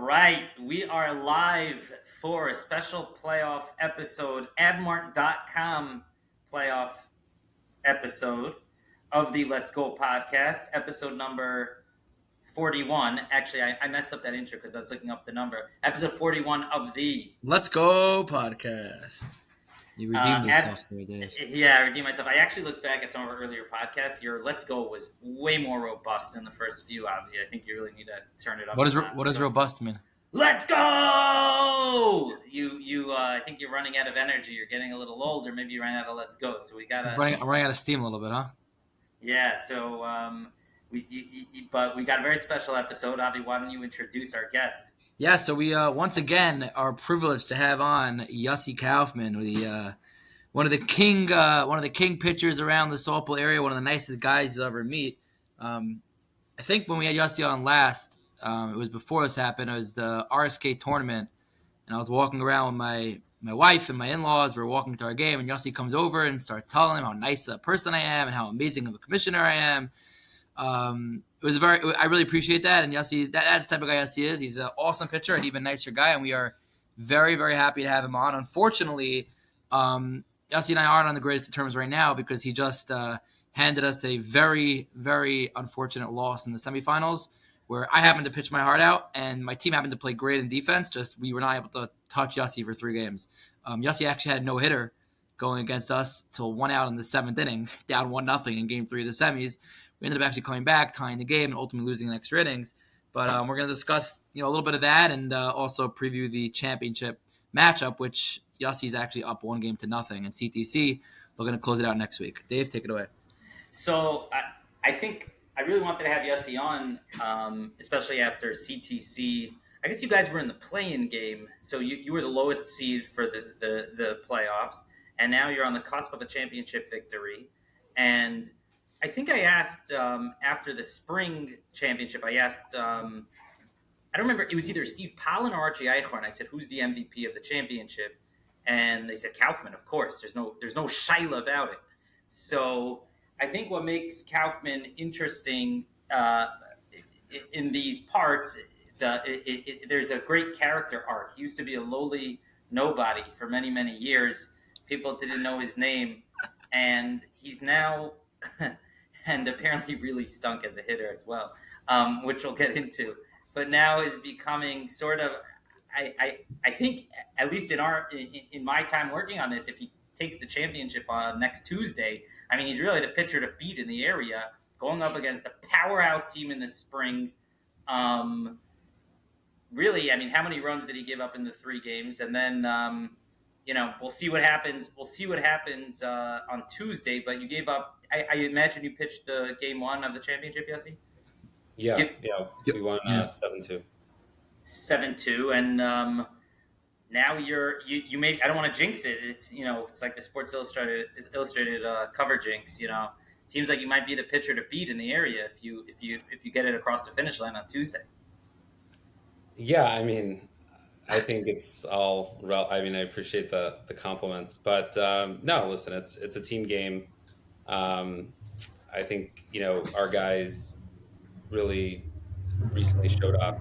right, we are live for a special playoff episode, AdMrt.com playoff episode of the Let's Go podcast, episode number 41. Actually, I messed up that intro because I was looking up the number. Episode 41 of the Let's Go podcast. You redeemed yourself there, Dave. Yeah, I redeemed myself. I actually looked back at some of our earlier podcasts. Your Let's Go was way more robust than the first few, obviously. I think you really need to turn it up. What does robust mean? Let's go! I think you're running out of energy. You're getting a little older. Maybe you ran out of let's go. So we gotta. I'm running out of steam a little bit, huh? Yeah. So but we got a very special episode. Avi, why don't you introduce our guest? Yeah. So we once again are privileged to have on Yossi Kaufman, one of the king pitchers around the softball area, one of the nicest guys you'll ever meet. I think when we had Yossi on last, it was before this happened. It was the RSK tournament, and I was walking around with my wife and my in-laws. We were walking to our game, and Yossi comes over and starts telling him how nice a person I am and how amazing of a commissioner I am. I really appreciate that, and Yossi, that's the type of guy Yossi is. He's an awesome pitcher, an even nicer guy, and we are very, very happy to have him on. Unfortunately, Yossi and I aren't on the greatest of terms right now because he just handed us a very, very unfortunate loss in the semifinals, where I happened to pitch my heart out, and my team happened to play great in defense. Just we were not able to touch Yossi for 3 games. Yossi actually had no hitter going against us till 1 out in the 7th inning, down 1-0 in Game 3 of the semis. We ended up actually coming back, tying the game, and ultimately losing in extra innings. But we're going to discuss a little bit of that and also preview the championship matchup, which Yossi's actually up 1-0, and CTC, we're going to close it out next week. Dave, take it away. So I think I really wanted to have Yossi on, especially after CTC. I guess you guys were in the play-in game, so you were the lowest seed for the playoffs, and now you're on the cusp of a championship victory. And I think I asked after the spring championship, I don't remember, it was either Steve Pollan or Archie Eichhorn, and I said, who's the MVP of the championship? And they said Kaufman, of course. There's no Shaila about it. So I think what makes Kaufman interesting in these parts, there's a great character arc. He used to be a lowly nobody for many, many years. People didn't know his name, and he's now, and apparently really stunk as a hitter as well, which we'll get into. But now is becoming sort of, I think, at least in my time working on this, if he takes the championship on next Tuesday, I mean, he's really the pitcher to beat in the area, going up against a powerhouse team in the spring. Really, I mean, how many runs did he give up in the 3 games? And then, we'll see what happens. We'll see what happens on Tuesday. But you gave up. I imagine you pitched the game 1 of the championship, Yossi? Yeah. We won 7-2. 7-2, and now you may. I don't want to jinx it. It's like the Sports Illustrated cover jinx. It seems like you might be the pitcher to beat in the area if you get it across the finish line on Tuesday. Yeah, I mean, I think it's all. I appreciate the compliments, but no. Listen, it's a team game. I think our guys really recently showed up.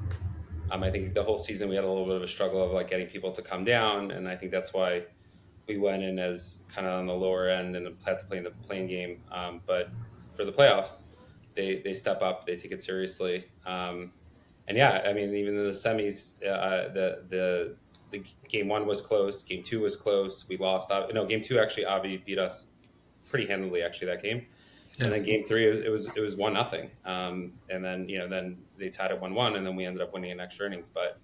I think the whole season we had a little bit of a struggle of getting people to come down, and I think that's why we went in as kind of on the lower end and had to play in the playing game. But for the playoffs, they step up, they take it seriously, and yeah, I mean, even in the semis, the game 1 was close, game 2 was close. We lost. Game 2 actually, Avi beat us pretty handily actually that game. Yeah. And then game 3, it was 1-0. And then, then they tied at 1-1, and then we ended up winning in extra innings. But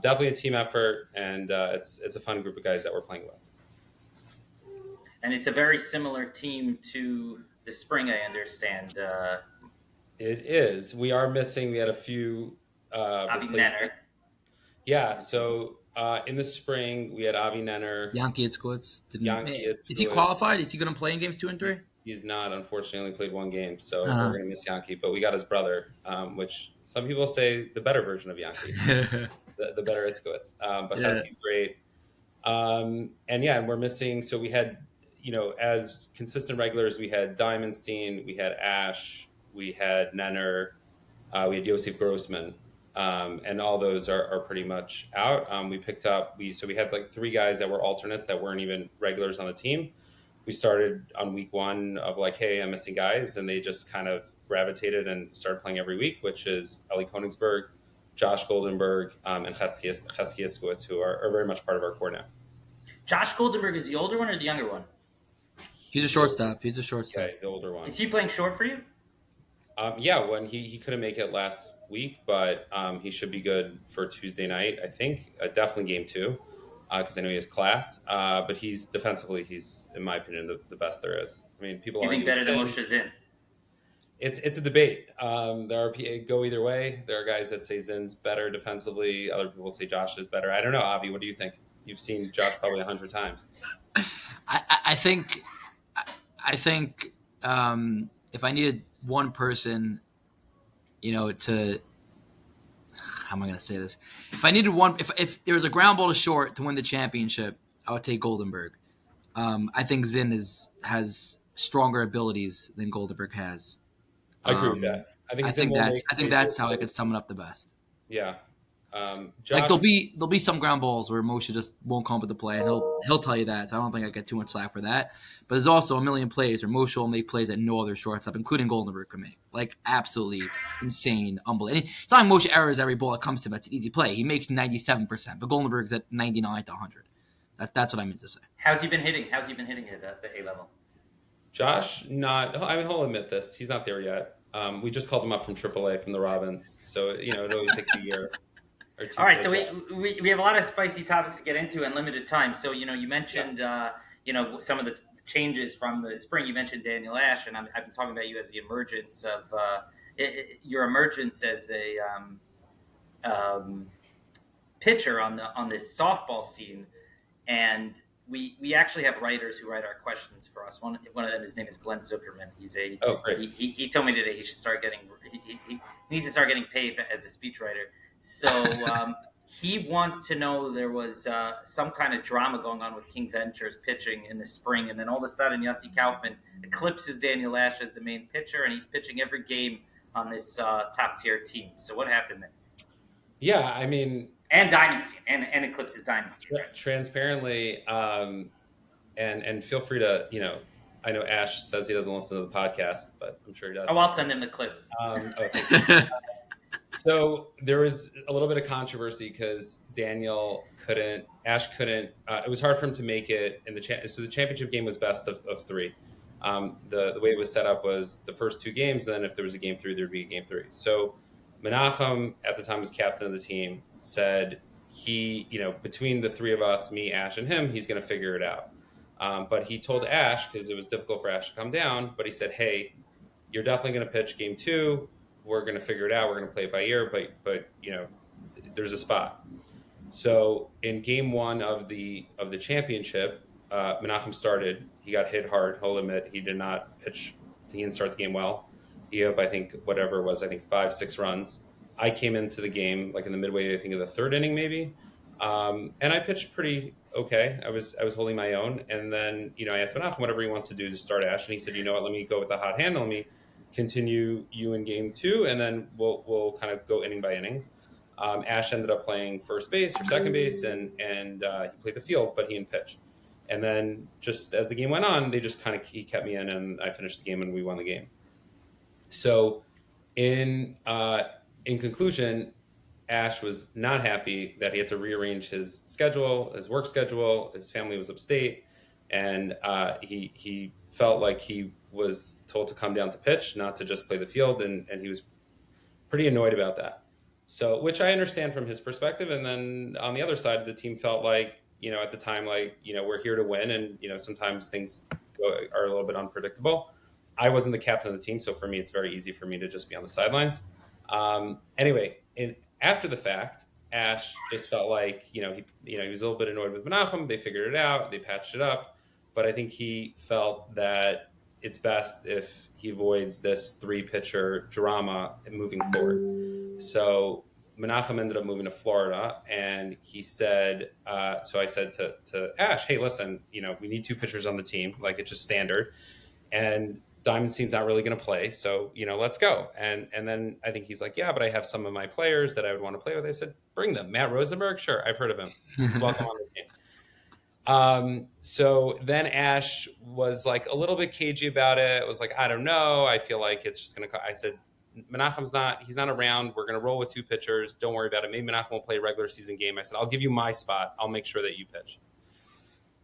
definitely a team effort, and it's a fun group of guys that we're playing with. And it's a very similar team to the spring, I understand. It is. We are missing. We had a few replacements. Yeah. So in the spring, we had Avi Nenner. Yankee Itzkowitz. Is he qualified? Is he going to play in games 2 and 3? He's not, unfortunately, only played 1 game, so we're going to miss Yankee. But we got his brother, which some people say the better version of Yankee, the better Itzkowitz. But he's great. And we're missing. So we had, as consistent regulars, we had Diamondstein, we had Ash, we had Nenner, we had Yossi Grossman. and all those are pretty much out. We picked up we had like 3 guys that were alternates that weren't even regulars on the team. We started on week 1 of like, hey, I'm missing guys, and they just kind of gravitated and started playing every week, which is Ellie Konigsberg, Josh Goldenberg, and Chesky Iskowitz, who are very much part of our core now. Josh Goldenberg is the older one or the younger one? He's a shortstop. Yeah, he's the older one. Is he playing short for you? Yeah, when he couldn't make it last week, but he should be good for Tuesday night, I think. Definitely game 2, because I know he has class. But he's defensively, he's, in my opinion, the best there is. I mean, people You think argue better than Zinn. Moshe Zinn? It's a debate. There are go either way. There are guys that say Zinn's better defensively. Other people say Josh is better. I don't know, Avi. What do you think? You've seen Josh probably 100 times. I think if I needed one person, to how am I going to say this? If I needed one, if there was a ground ball to short to win the championship, I would take Goldenberg. I think Zinn has stronger abilities than Goldenberg has. I agree with that. I think that's how I could sum it up the best. Yeah. Josh, like there'll be some ground balls where Moshe just won't come up with the play, and he'll tell you that. So I don't think I get too much slack for that. But there's also a million plays where Moshe will make plays that no other shortstop, including Goldenberg, can make. Like absolutely insane, unbelievable. It's not like Moshe errors every ball that comes to him. That's an easy play. He makes 97%, but Goldenberg's at 99 to 100. That's what I meant to say. How's he been hitting? How's he been hitting at the A level? Josh, he'll admit this. He's not there yet. We just called him up from AAA from the Robins, so it always takes a year. All right, so we have a lot of spicy topics to get into in limited time. So you mentioned some of the changes from the spring. You mentioned Daniel Ash, and I've been talking about you as the emergence of your emergence as a pitcher on this softball scene, and we actually have writers who write our questions for us. One of them, his name is Glenn Zuckerman. He told me today he should start getting he needs to start getting paid as a speechwriter. So he wants to know there was some kind of drama going on with King Ventures pitching in the spring, and then all of a sudden Yossi Kaufman eclipses Daniel Ash as the main pitcher, and he's pitching every game on this top tier team. So what happened there? Yeah, I mean, and Diamond's team, and eclipses Diamond's team. Right? Transparently, and feel free to I know Ash says he doesn't listen to the podcast, but I'm sure he does. Oh, I'll send him the clip. Okay. So there was a little bit of controversy because Ash couldn't. It was hard for him to make it in so the championship game was best of 3. The way it was set up was the first 2 games, and then if there was a game 3, there'd be a game 3. So Menachem, at the time was captain of the team, said he, between the 3 of us, me, Ash, and him, he's going to figure it out. But he told Ash, because it was difficult for Ash to come down, but he said, hey, you're definitely going to pitch game 2. We're going to figure it out. We're going to play it by ear, but there's a spot. So in game 1 of the championship, Menachem started. He got hit hard. He'll admit he did not pitch. He didn't start the game well. He had, I think, 5-6 runs. I came into the game like in the midway, I think, of the 3rd inning maybe, and I pitched pretty okay. I was holding my own, and then I asked Menachem whatever he wants to do to start Ash, and he said, let me go with the hot hand. Let me continue you in game 2, and then we'll kind of go inning by inning. Ash ended up playing first base or second base, and he played the field, but he didn't pitch. And then just as the game went on, he kept me in, and I finished the game, and we won the game. So in conclusion, Ash was not happy that he had to rearrange his schedule, his work schedule. His family was upstate, and he felt like he was told to come down to pitch, not to just play the field, and he was pretty annoyed about that. So, which I understand from his perspective. And then on the other side, the team felt like, at the time, like, we're here to win, and sometimes things are a little bit unpredictable. I wasn't the captain of the team, so for me, it's very easy for me to just be on the sidelines. Anyway, after the fact, Ash just felt like, he was a little bit annoyed with Menachem. They figured it out. They patched it up. But I think he felt that it's best if he avoids this 3-pitcher drama moving forward. So Menachem ended up moving to Florida, and he said, so I said to Ash, hey, listen, we need 2 pitchers on the team. Like, it's just standard. And Diamondstein's not really going to play, so let's go. And then I think he's like, yeah, but I have some of my players that I would want to play with. I said, bring them. Matt Rosenberg, sure, I've heard of him. He's welcome on the team. So then Ash was like a little bit cagey about it. It was like, I don't know. I feel like it's just going to, I said, he's not around. We're going to roll with 2 pitchers. Don't worry about it. Maybe Menachem will play a regular season game. I said, I'll give you my spot. I'll make sure that you pitch.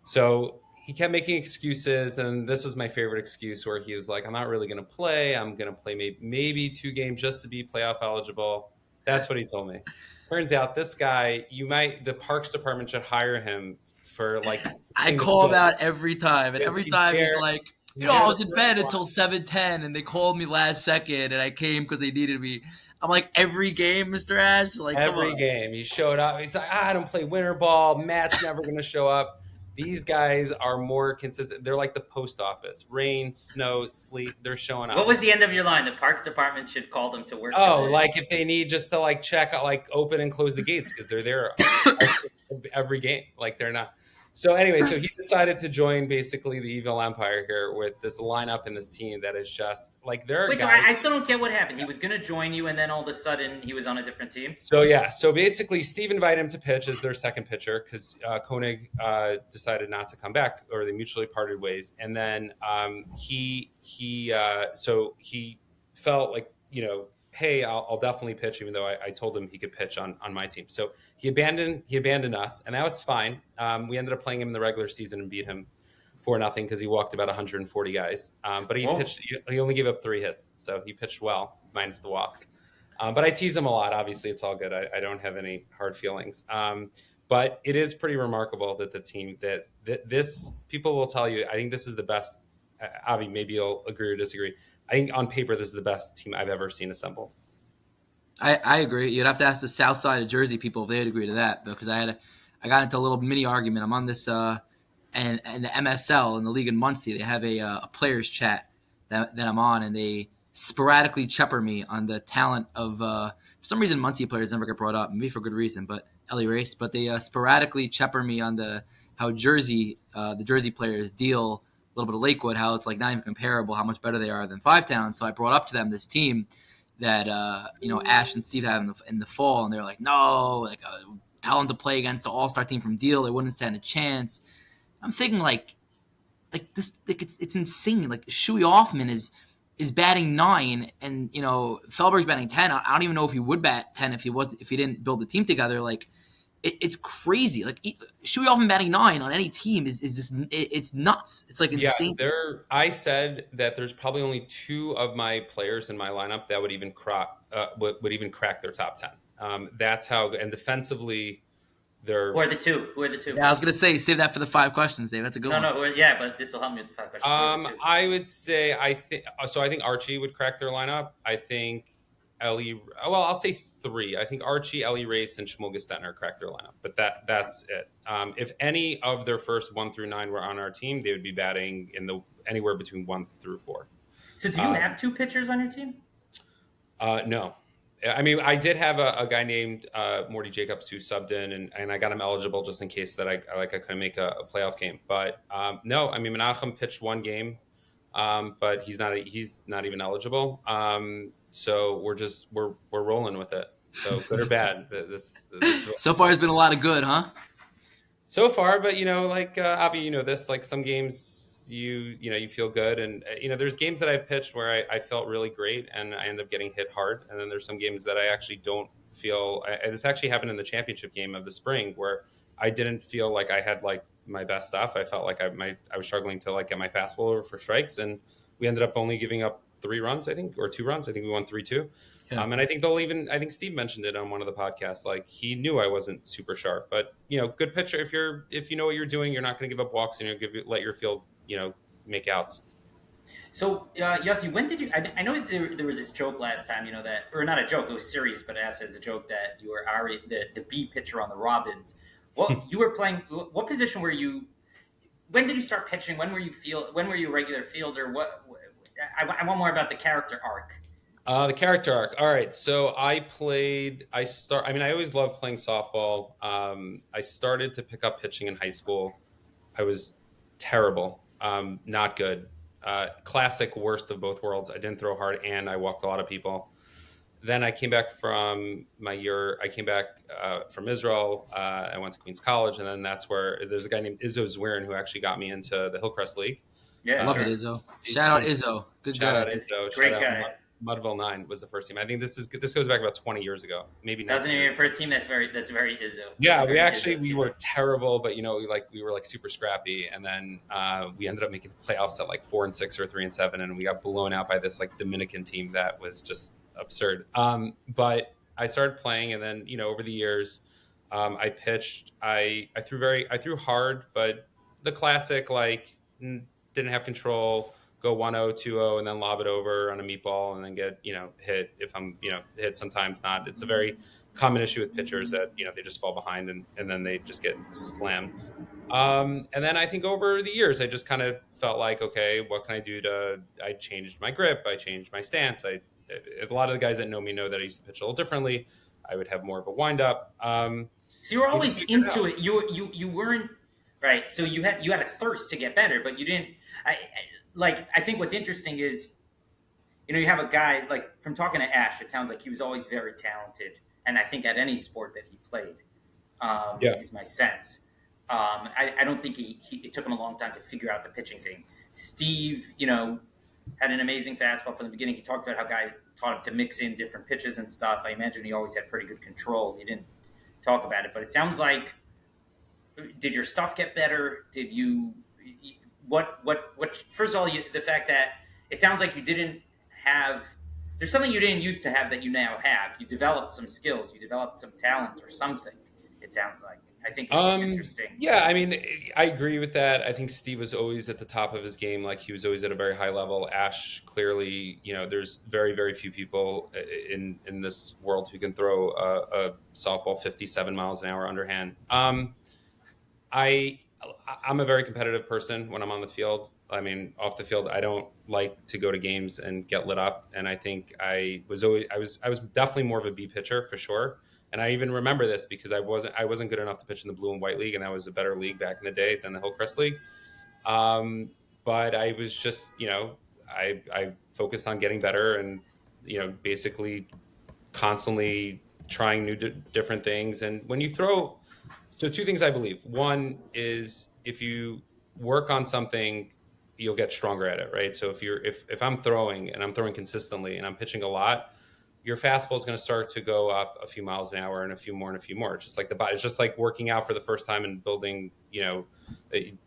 So he kept making excuses. And this was my favorite excuse where he was like, I'm not really going to play. I'm going to play maybe 2 games just to be playoff eligible. That's what he told me. Turns out this guy, the Parks department should hire him for like. I call him out every time, and every time he's like, I was in bed until 7:10, and they called me last second, and I came because they needed me. I'm like, every game, Mr. Ash? Like, every game. He showed up. He's like, I don't play winter ball. Matt's never going to show up. These guys are more consistent. They're like the post office. Rain, snow, sleet, they're showing up. What was the end of your line? The Parks Department should call them to work. Oh, like if they need just to like check, like open and close the gates because they're there every game. Like they're not. So anyway, so he decided to join basically the evil empire here with this lineup and this team that is just like they're. Wait, so I still don't get what happened. He was going to join you, and then all of a sudden he was on a different team. So yeah, so basically Steve invited him to pitch as their second pitcher because Koenig decided not to come back, or they mutually parted ways, and then he felt like hey, I'll definitely pitch, even though I told him he could pitch on my team. So he abandoned us, and now it's fine. We ended up playing him in the regular season and beat him 4-0 because he walked about 140 guys. But he pitched. He only gave up 3 hits, so he pitched well, minus the walks. But I tease him a lot. Obviously, it's all good. I don't have any hard feelings. But it is pretty remarkable that the team that this people will tell you. I think this is the best. Avi, maybe you'll agree or disagree. I think on paper, this is the best team I've ever seen assembled. I agree. You'd have to ask the South Side of Jersey people if they'd agree to that, because I got into a little mini argument. I'm on this and the MSL in the league in Muncie. They have a players chat that I'm on, and they sporadically chipper me on the talent of for some reason Muncie players never get brought up, maybe for good reason, but Ellie Race. But they sporadically chipper me on how Jersey the Jersey players deal. A little bit of Lakewood, how it's like not even comparable, how much better they are than Five Towns. So I brought up to them this team that Ash and Steve have in the fall, and they're like, no, like tell them to play against the All-Star team from Deal. They wouldn't stand a chance. I'm thinking like this, like it's insane. Like Shuey Hoffman is batting 9, and Feldberg's batting 10. I don't even know if he would bat 10 if he didn't build the team together. Like. It's crazy. Like Shuey Hoffman batting 9 on any team is just it's nuts. It's like insane. Yeah, I said that there's probably only 2 of my players in my lineup that would even would even crack their top 10. That's how. And defensively, they're. Who are the 2? Yeah, I was gonna say save that for the 5 questions, Dave. That's a good one. No, yeah, but this will help me with the 5 questions. I would say I think Archie would crack their lineup. I think Ellie. Well, I'll say 3. I think Archie, Ellie Race, and Shmuel Gestetner cracked their lineup, but that's it. If any of their first 1 through 9 were on our team, they would be batting in anywhere between 1 through 4. So, do you have 2 pitchers on your team? No. I mean, I did have a guy named Morty Jacobs who subbed in, and I got him eligible just in case that I couldn't make a playoff game. But no, I mean, Menachem pitched 1 game, but he's not even eligible. So we're rolling with it. So good or bad, this so far has been a lot of good, huh? So far, but like Avi, this, like some games you feel good, and there's games that I pitched where I felt really great and I end up getting hit hard, and then there's some games that I actually don't feel. This actually happened in the championship game of the spring where I didn't feel like I had like my best stuff. I felt like I was struggling to like get my fastball over for strikes, and we ended up only giving up 3 runs, I think, or 2 runs. I think we won 3-2. Yeah. And I think Steve mentioned it on one of the podcasts. Like he knew I wasn't super sharp, but good pitcher. If you know what you're doing, you're not going to give up walks, and let your field, make outs. So Yossi, when did you? I know there was this joke last time, that, or not a joke, it was serious, but asked as a joke that you were the B pitcher on the Robins. Well, you were playing. What position were you? When did you start pitching? When were you a regular fielder? What? I want more about the character arc. The character arc. All right. So I always loved playing softball. I started to pick up pitching in high school. I was terrible. Not good. classic worst of both worlds. I didn't throw hard and I walked a lot of people. Then I came back from my year. I came back from Israel. I went to Queens College, and then that's where there's a guy named Izzo Zwirin who actually got me into the Hillcrest League. Yeah, Love sure. it, Izzo. Shout out Izzo. Good Shout guy. out Izzo. Great Shout out guy. Mudville 9 was the first team. I think this goes back about 20 years ago, maybe. Doesn't even your first team. That's very Izzo. Yeah, That's we were terrible, but we were like super scrappy, and then we ended up making the playoffs at like 4-6 or 3-7, and we got blown out by this like Dominican team that was just absurd. But I started playing, and then over the years, I pitched. I threw hard, but the classic like didn't have control. Go 1-0, 2-0, and then lob it over on a meatball, and then get hit if I'm hit. Sometimes not. It's a very common issue with pitchers that they just fall behind and then they just get slammed. And then I think over the years I just kind of felt like, okay, what can I do I changed my grip, I changed my stance. A lot of the guys that know me know that I used to pitch a little differently. I would have more of a wind up. So you were always into it. You weren't right. So you had a thirst to get better, but you didn't. I think what's interesting is, you have a guy like from talking to Ash. It sounds like he was always very talented, and I think at any sport that he played, is my sense. I don't think it took him a long time to figure out the pitching thing. Steve, had an amazing fastball from the beginning. He talked about how guys taught him to mix in different pitches and stuff. I imagine he always had pretty good control. He didn't talk about it, but it sounds like, did your stuff get better? Did you, what, first of all, the fact that it sounds like you didn't have, there's something you didn't used to have that you now have. You developed some skills, you developed some talent or something, it sounds like. I think it's interesting. Yeah, I mean, I agree with that. I think Steve was always at the top of his game. Like, he was always at a very high level. Ash, clearly, there's very, very few people in this world who can throw a softball 57 miles an hour underhand. I'm a very competitive person when I'm on the field. I mean, off the field, I don't like to go to games and get lit up. And I think I was definitely more of a B pitcher for sure. And I even remember this because I wasn't good enough to pitch in the blue and white league, and that was a better league back in the day than the Hillcrest League. But I was just, I focused on getting better and, basically constantly trying new different things. And when you throw, so two things I believe. One is if you work on something, you'll get stronger at it, right? So if I'm throwing and I'm throwing consistently and I'm pitching a lot, your fastball is going to start to go up a few miles an hour and a few more and a few more. It's just like the body. It's just like working out for the first time and building,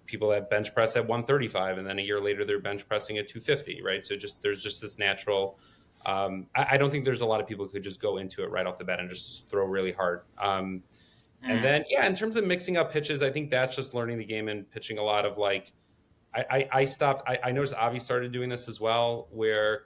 people that bench press at 135 and then a year later they're bench pressing at 250, right? So there's just this natural, I don't think there's a lot of people who could just go into it right off the bat and just throw really hard. And then, in terms of mixing up pitches, I think that's just learning the game and pitching a lot of I stopped. I noticed Avi started doing this as well, where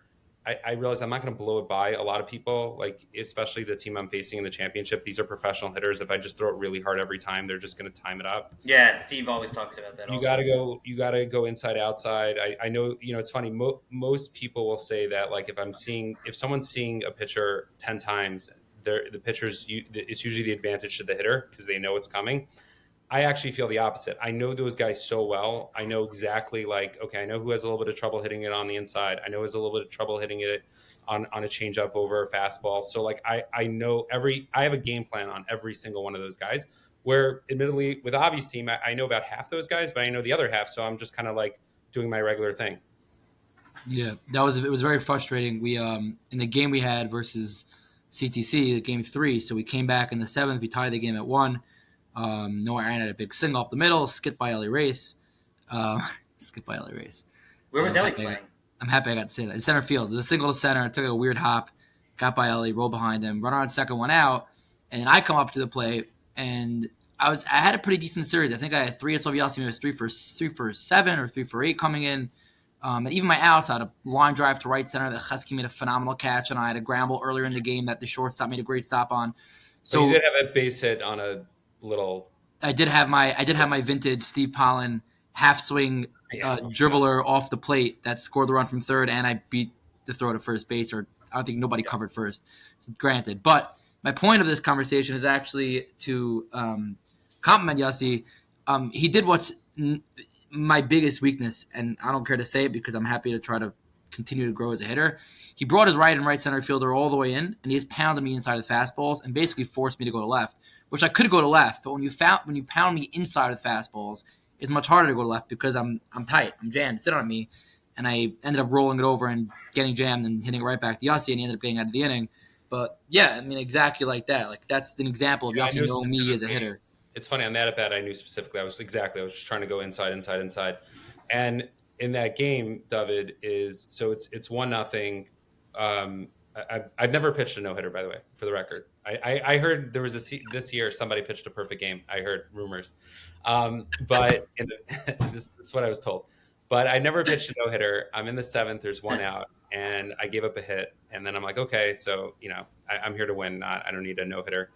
I realized I'm not going to blow it by a lot of people, like especially the team I'm facing in the championship. These are professional hitters. If I just throw it really hard every time, they're just going to time it up. Yeah, Steve always talks about that. You got to go inside outside. I know, it's funny. Most people will say that, like, if someone's seeing a pitcher 10 times, the pitchers, it's usually the advantage to the hitter because they know it's coming. I actually feel the opposite. I know those guys so well. I know exactly, I know who has a little bit of trouble hitting it on the inside. I know who has a little bit of trouble hitting it on a changeup over a fastball. So I know I have a game plan on every single one of those guys, where admittedly with Avi's team, I know about half those guys, but I know the other half. So I'm just kind of doing my regular thing. Yeah, it was very frustrating. We, in the game we had versus CTC, game 3. So we came back in the 7th, we tied the game at 1. Noah Aaron had a big single up the middle, skipped by Ellie Race. Where was Ellie playing? I'm happy I got to say that. In center field. There's a single to center, took a weird hop, got by Ellie, rolled behind him, runner on second, one out, and then I come up to the plate, and I had a pretty decent series. I think I had 3 hits off Yossi. It was 3 for 7 or 3 for 8 coming in. And even my outs, I had a line drive to right center that Husky made a phenomenal catch, and I had a gramble earlier in the game that the shortstop made a great stop on. So you did have a base hit on a little. I did have my vintage Steve Pollen half swing dribbler off the plate that scored the run from third, and I beat the throw to first base, or I don't think nobody covered first. Granted, but my point of this conversation is actually to compliment Yossi. He did what's my biggest weakness, and I don't care to say it because I'm happy to try to continue to grow as a hitter. He brought his right and right center fielder all the way in, and he just pounded me inside of the fastballs and basically forced me to go to left, which I could go to left. But when you pound me inside of the fastballs, it's much harder to go to left because I'm tight, I'm jammed, sit on me, and I ended up rolling it over and getting jammed and hitting it right back to Yossi, and he ended up getting out of the inning. But yeah, I mean, exactly like that. Like that's an example of Yossi knowing me as a hitter. It's funny on that at bat. I knew specifically. I was just trying to go inside, and in that game, David it's 1-0. I've never pitched a no hitter, by the way, for the record. I heard there was this year somebody pitched a perfect game. I heard rumors, but this is what I was told. But I never pitched a no hitter. I'm in the 7th. There's one out, and I gave up a hit, and then I'm like, okay, so I'm here to win. I don't need a no hitter.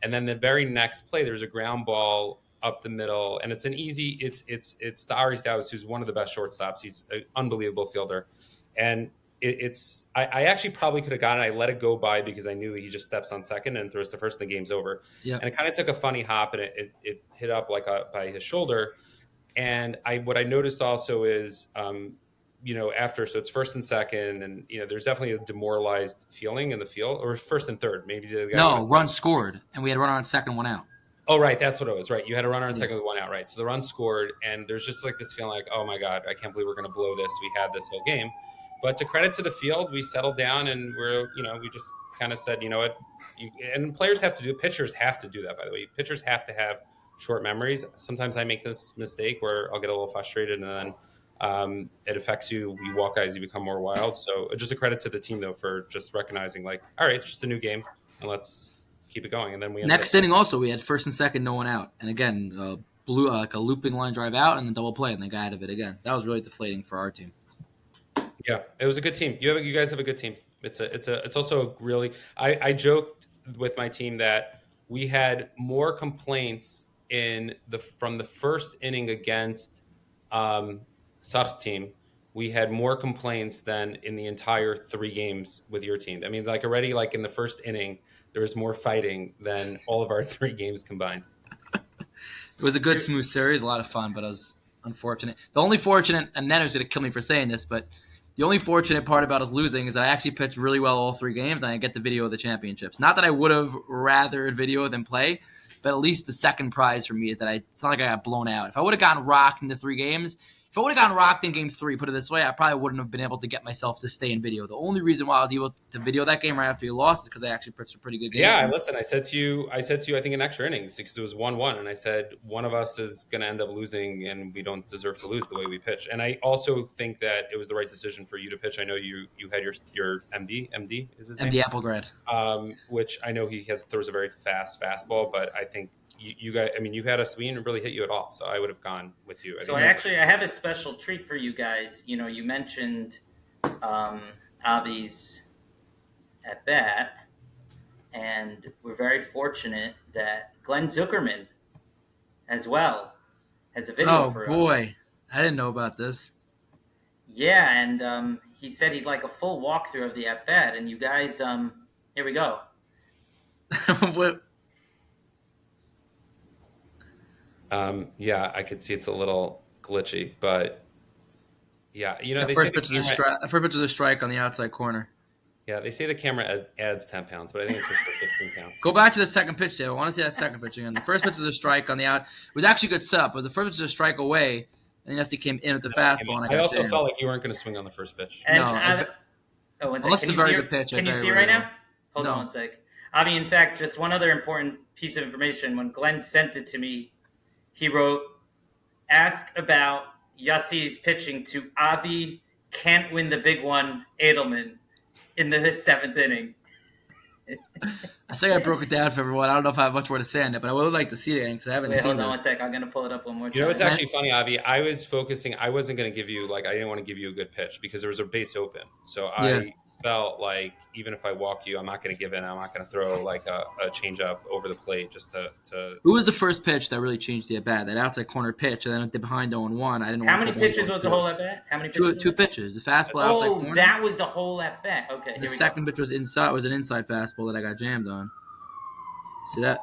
And then the very next play, there's a ground ball up the middle, and it's an easy. It's the Ari Stowes, who's one of the best shortstops. He's an unbelievable fielder, and I actually probably could have gotten it. I let it go by because I knew he just steps on second and throws to first, and the game's over. Yep. And it kind of took a funny hop, and it hit up by his shoulder. And what I noticed also is, after, so it's first and second, and there's definitely a demoralized feeling in the field, or first and third, maybe the guy run scored, and we had a runner on second, one out. Oh, right, that's what it was. Right, you had a runner on second with one out. Right, so the run scored, and there's just like this feeling like, oh my god, I can't believe we're going to blow this. We had this whole game, but to credit to the field, we settled down, and we just kind of said, you know what, and players have to do, pitchers have to do that. By the way, pitchers have to have short memories. Sometimes I make this mistake where I'll get a little frustrated, and then it affects you. You walk guys, you become more wild. So just a credit to the team though for just recognizing like, all right, it's just a new game and let's keep it going. And then next inning also we had first and second, no one out, and again like a looping line drive out and then double play and they got out of it again. That was really deflating for our team. Yeah, it was a good team. You guys have a good team. It's also really. I joked with my team that we had more complaints from the first inning against Sach's team. We had more complaints than in the entire 3 games with your team. I mean, like already, like in the first inning, there was more fighting than all of our 3 games combined. It was a good, smooth series, a lot of fun, but it was unfortunate. The only fortunate, and Nenner's going to kill me for saying this, but the only fortunate part about us losing is I actually pitched really well all 3 games, and I get the video of the championships. Not that I would have rather video than play, but at least the second prize for me is that it's not like I got blown out. If I would have gotten rocked in the 3 games, if I would have gotten rocked in game 3, put it this way, I probably wouldn't have been able to get myself to stay in video. The only reason why I was able to video that game right after you lost is because I actually pitched a pretty good game. Yeah, listen, I said to you, I think in extra innings because it was 1-1, and I said one of us is going to end up losing, and we don't deserve to lose the way we pitch. And I also think that it was the right decision for you to pitch. I know you had your MD is his name? MD Applegrad, which I know he throws a very fast fastball, but I think. You guys, I mean, you had us. We didn't really hit you at all, so I would have gone with you. So I have a special treat for you guys. You mentioned Avi's at bat, and we're very fortunate that Glenn Zuckerman, as well, has a video for us. Oh boy, I didn't know about this. Yeah, and he said he'd like a full walkthrough of the at bat, and you guys, here we go. What? Yeah, I could see it's a little glitchy, but yeah, they first say pitch is a strike on the outside corner. Yeah, they say the camera adds 10 pounds, but I think it's just 15 pounds. Go back to the second pitch, Dave. I want to see that second pitch again. The first pitch is a strike on the out. It was actually a good setup, but the first pitch is a strike away, and then he came in with the fastball. And I also felt like you weren't going to swing on the first pitch. And unless it's a very good pitch. Can you see right now? Hold on one sec. Avi, in fact, just one other important piece of information. When Glenn sent it to me, he wrote, "Ask about Yossi's pitching to Avi can't win the big one, Edelman, in the 7th inning." I think I broke it down for everyone. I don't know if I have much more to say on it, but I would like to see it because I haven't seen it. Hold on one sec. I'm going to pull it up one more time. It's actually funny, Avi. I was focusing. I wasn't going to give you, I didn't want to give you a good pitch because there was a base open. So I felt like even if I walk you, I'm not going to give in. I'm not going to throw a change up over the plate just to. Who was the first pitch that really changed the at bat? That outside corner pitch, and then behind 0-1. I didn't. How many pitches was the whole at bat? How many pitches? Two pitches. The fastball outside corner. Oh, that was the whole at bat. Okay. The second pitch was inside. Was an inside fastball that I got jammed on. See that?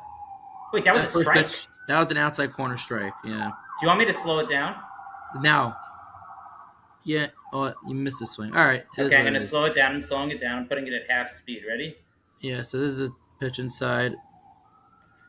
Wait, that was a strike. Pitch, that was an outside corner strike. Yeah. Do you want me to slow it down? Now. Yeah. Oh, you missed the swing. All right. Okay, I'm going to slow it down. I'm slowing it down. I'm putting it at half speed. Ready? Yeah. So this is the pitch inside.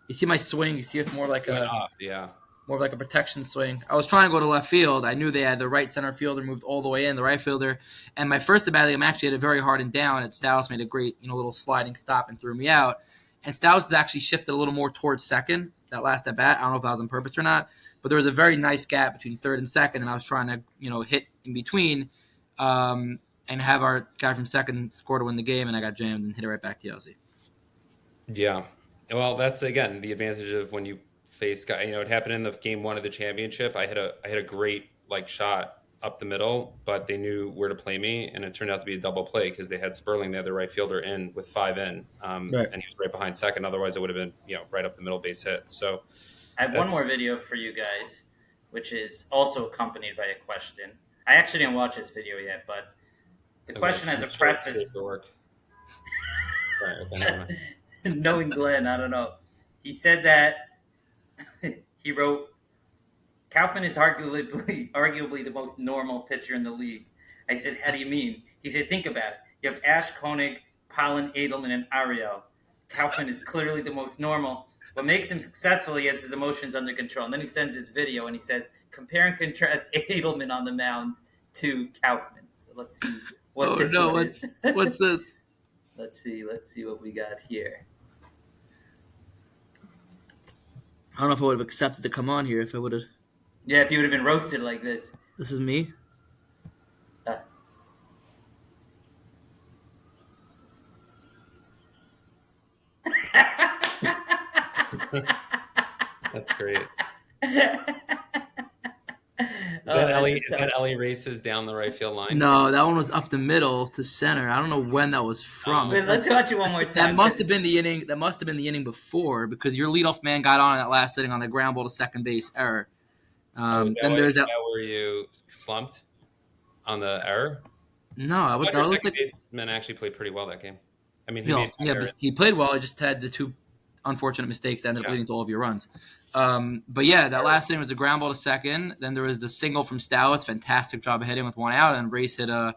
You see my swing. You see it's more like Went up, yeah. More of like a protection swing. I was trying to go to left field. I knew they had the right center fielder moved all the way in, the right fielder. And my first at bat, I'm actually hit it very hard and down. And Stouts made a great, little sliding stop and threw me out. And Stouts has actually shifted a little more towards second that last at bat. I don't know if that was on purpose or not, but there was a very nice gap between third and second, and I was trying to, hit in between, and have our guy from second score to win the game, and I got jammed and hit it right back to Yossi. Yeah. Well, that's again the advantage of when you face guy. It happened in the game 1 of the championship. I hit a great shot up the middle, but they knew where to play me, and it turned out to be a double play because they had Sperling, they had the right fielder in with 5 in, and he was right behind second. Otherwise, it would have been right up the middle base hit. So I have one more video for you guys, which is also accompanied by a question. I actually didn't watch this video yet, but the question has a preface. Knowing Glenn, I don't know. He said that he wrote, Kaufman is arguably the most normal pitcher in the league. I said, how do you mean? He said, think about it. You have Ash, Koenig, Pollen, Edelman, and Ariel. Kaufman is clearly the most normal. What makes him successful, he has his emotions under control. And then he sends his video and he says, compare and contrast Edelman on the mound to Kaufman. So let's see what this one is. What's this? Let's see what we got here. I don't know if I would have accepted to come on here if I would have. Yeah, if you would have been roasted like this. This is me? That's great. Is that Ellie races down the right field line? No, that one was up the middle to center. I don't know when that was from. Wait, let's watch it one more time. That must have been the inning. That must have been the inning before because your leadoff man got on that last inning on the ground ball to second base error. Is that where you slumped on the error? No, I was. Second baseman actually played pretty well that game. I mean, he played well. He just had the two unfortunate mistakes that ended up leading to all of your runs. But yeah, that last inning was a ground ball to second. Then there was the single from Stouts, fantastic job of hitting with one out, and Race hit a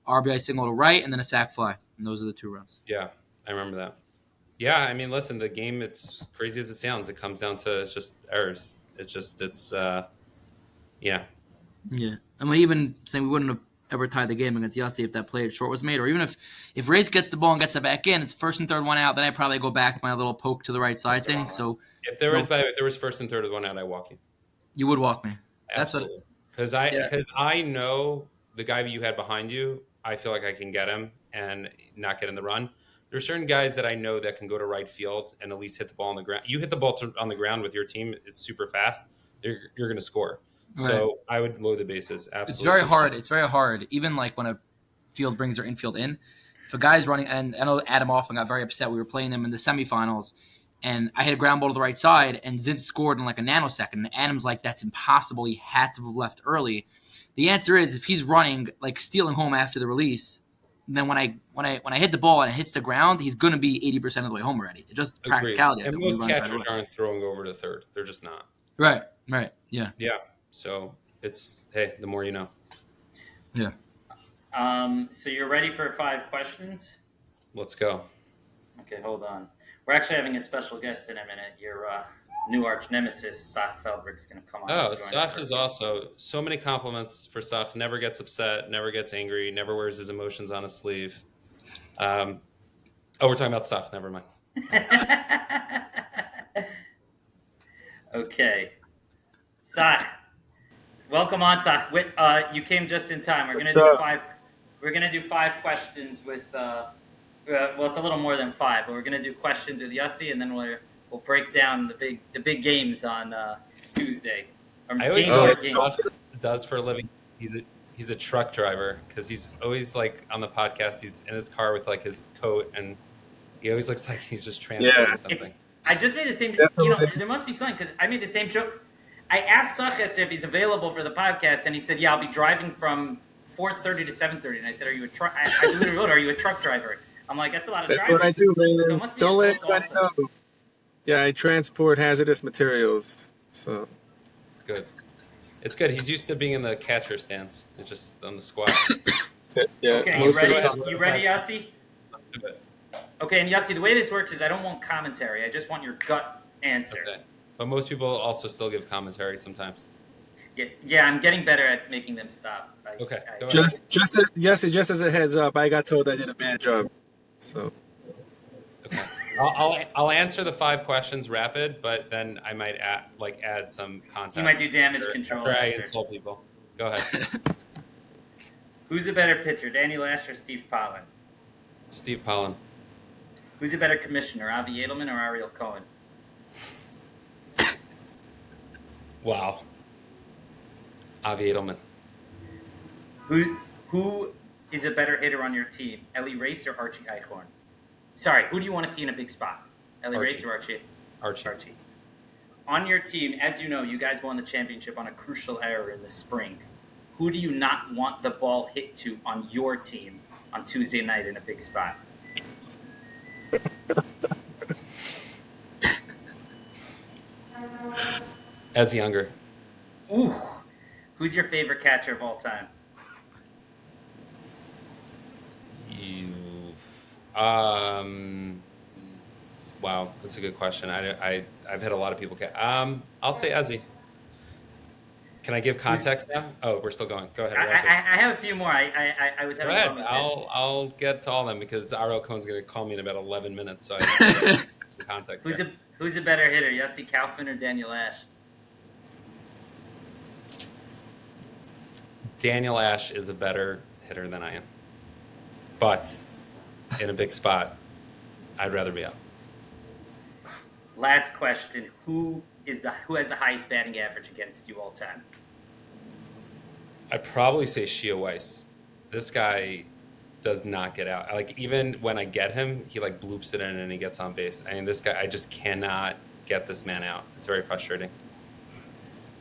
RBI single to right, and then a sac fly. And those are the 2 runs. Yeah, I remember that. Yeah, I mean, listen, the game, it's crazy as it sounds. It comes down to just errors. Yeah. I mean, even saying we wouldn't have ever tied the game against Yossi if that play at short was made, or even if Race gets the ball and gets it back in, it's first and third, one out, then I probably go back my little poke to the right side thing. So if there was first and third with one out, I walk you. You would walk me. Absolutely. Because I know the guy that you had behind you, I feel like I can get him and not get in the run. There are certain guys that I know that can go to right field and at least hit the ball on the ground. You hit the ball on the ground with your team, it's super fast. You're going to score. Right. So I would load the bases. Absolutely. It's very hard. It's very hard. Even like when a field brings their infield in, if a guy's running, and I know Adam often got very upset. We were playing them in the semifinals, and I hit a ground ball to the right side, and Zint scored in like a nanosecond. And Adam's like, that's impossible. He had to have left early. The answer is if he's running, like stealing home after the release, then when I hit the ball and it hits the ground, he's going to be 80% of the way home already. It's just practicality. And most catchers aren't throwing over to third. They're just not. Right. Yeah. Yeah. So it's, hey, the more you know. Yeah. So you're ready for 5 questions? Let's go. Okay, hold on. We're actually having a special guest in a minute. Your new arch nemesis, Sach Feldberg, is going to come on. Oh, Sach is also so many compliments for Sach. Never gets upset, never gets angry, never wears his emotions on his sleeve. We're talking about Sach. Never mind. Okay. Sach. Welcome on, Sach. You came just in time. We're gonna do 5 questions with. Well, it's a little more than 5, but we're gonna do questions with Yossi, and then we'll break down the big games on Tuesday. I always know what Sach does for a living. He's a truck driver because he's always like on the podcast. He's in his car with like his coat, and he always looks like he's just transporting something. I just made the same. There must be something because I made the same joke. I asked Sach if he's available for the podcast, and he said, "Yeah, I'll be driving from 4:30 to 7:30." And I said, "Are you a truck?" I literally wrote, "Are you a truck driver?" I'm like, "That's a lot of driving." That's what I do, man. So Don't let anybody know. Yeah, I transport hazardous materials. So good. It's good. He's used to being in the catcher stance. It's just on the squat. Yeah, Okay, you most of the ready? time. You ready, Yossi? Okay, and Yossi, the way this works is I don't want commentary. I just want your gut answer. Okay. But most people also still give commentary sometimes. Yeah, I'm getting better at making them stop. Okay, go ahead. Just as a heads up, I got told I did a bad job. So Okay. I'll answer the 5 questions rapid, but then I might add some context. You might do damage control after I after. insult people. Go ahead. Who's a better pitcher, Danny Lash or Steve Pollen? Steve Pollen. Who's a better commissioner, Avi Edelman or Ariel Cohen? Wow. Avi Edelman. Who is a better hitter on your team, Ellie Race or Archie Eichhorn? Sorry, who do you want to see in a big spot? Ellie Race or Archie? Archie. On your team, as you know, you guys won the championship on a crucial error in the spring. Who do you not want the ball hit to on your team on Tuesday night in a big spot? As younger. Ooh. Who's your favorite catcher of all time? Wow, that's a good question. I've had a lot of people. I'll say Ezzy. Can I give context now? Oh, we're still going. Go ahead. I have a few more. I was having fun with this. I'll get to all of them because Ariel Cohen's going to call me in about 11 minutes. So I context. Who's a better hitter, Yossi Kaufman or Daniel Ash? Daniel Ash is a better hitter than I am, but in a big spot, I'd rather be up. Last question: Who has the highest batting average against you all time? I'd probably say Shia Weiss. This guy does not get out. Like, even when I get him, he like bloops it in and he gets on base. I mean, this guy, I just cannot get this man out. It's very frustrating.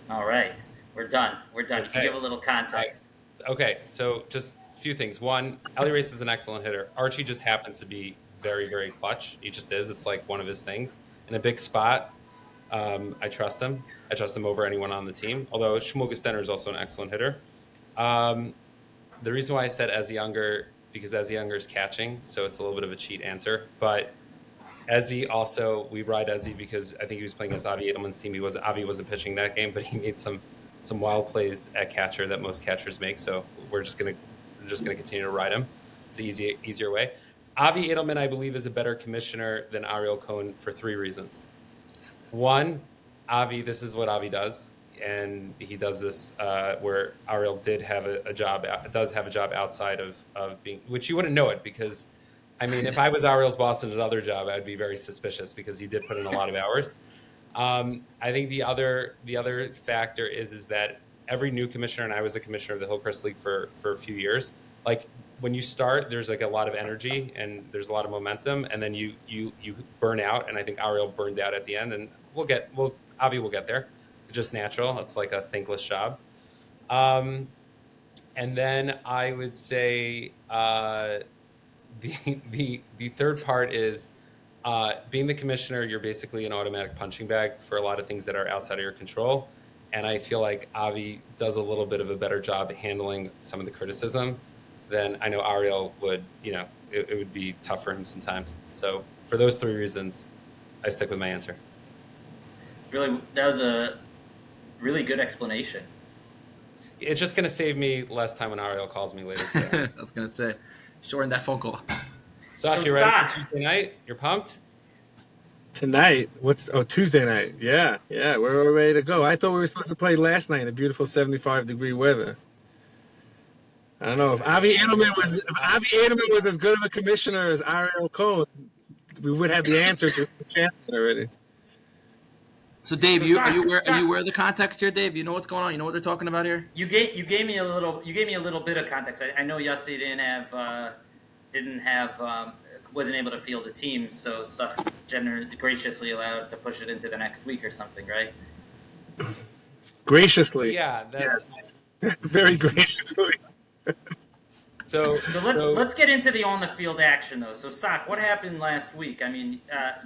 All right. We're done. Okay. You can give a little context. Okay, so just a few things. One, Ellie Race is an excellent hitter. Archie just happens to be very, very clutch. He just is. It's like one of his things. In a big spot, I trust him. I trust him over anyone on the team, although Shmuel Gestenner is also an excellent hitter. The reason why I said as younger, because as younger is catching, so it's a little bit of a cheat answer. But Ezzy also, we ride Ezzy because I think he was playing against Avi Edelman's team. Avi wasn't pitching that game, but he made some wild plays at catcher that most catchers make. So we're just gonna continue to ride him. It's the easier way. Avi Edelman, I believe, is a better commissioner than Ariel Cohen for 3 reasons. One, Avi, this is what Avi does, and he does this where Ariel does have a job outside of being, which you wouldn't know it because, I mean, if I was Ariel's boss in another job, I'd be very suspicious because he did put in a lot of hours. I think the other factor is that every new commissioner, and I was a commissioner of the Hillcrest League for a few years, like when you start, there's like a lot of energy and there's a lot of momentum, and then you burn out, and I think Ariel burned out at the end, and Avi will get there. It's just natural. It's like a thankless job. And then I would say the third part is being the commissioner, you're basically an automatic punching bag for a lot of things that are outside of your control. And I feel like Avi does a little bit of a better job handling some of the criticism than I know Ariel would. It would be tough for him sometimes. So for those 3 reasons, I stick with my answer. Really, that was a really good explanation. It's just going to save me less time when Ariel calls me later today. I was going to say, shorten that phone call. Sach, you ready for Tuesday night? You're pumped? tonight, Tuesday night. Yeah, we're ready to go. I thought we were supposed to play last night in a beautiful 75-degree weather. I don't know if Avi Edelman was as good of a commissioner as Ariel Cohen, we would have the answer to the champion already. So Dave, are you aware of the context here, Dave? You know what's going on? You know what they're talking about here? You gave me a little bit of context. I know Yossi wasn't able to field a team, so Sach graciously allowed to push it into the next week or something, right? Graciously. Yeah, that's very graciously. So let's get into the on the field action though. So Sach, what happened last week? I mean,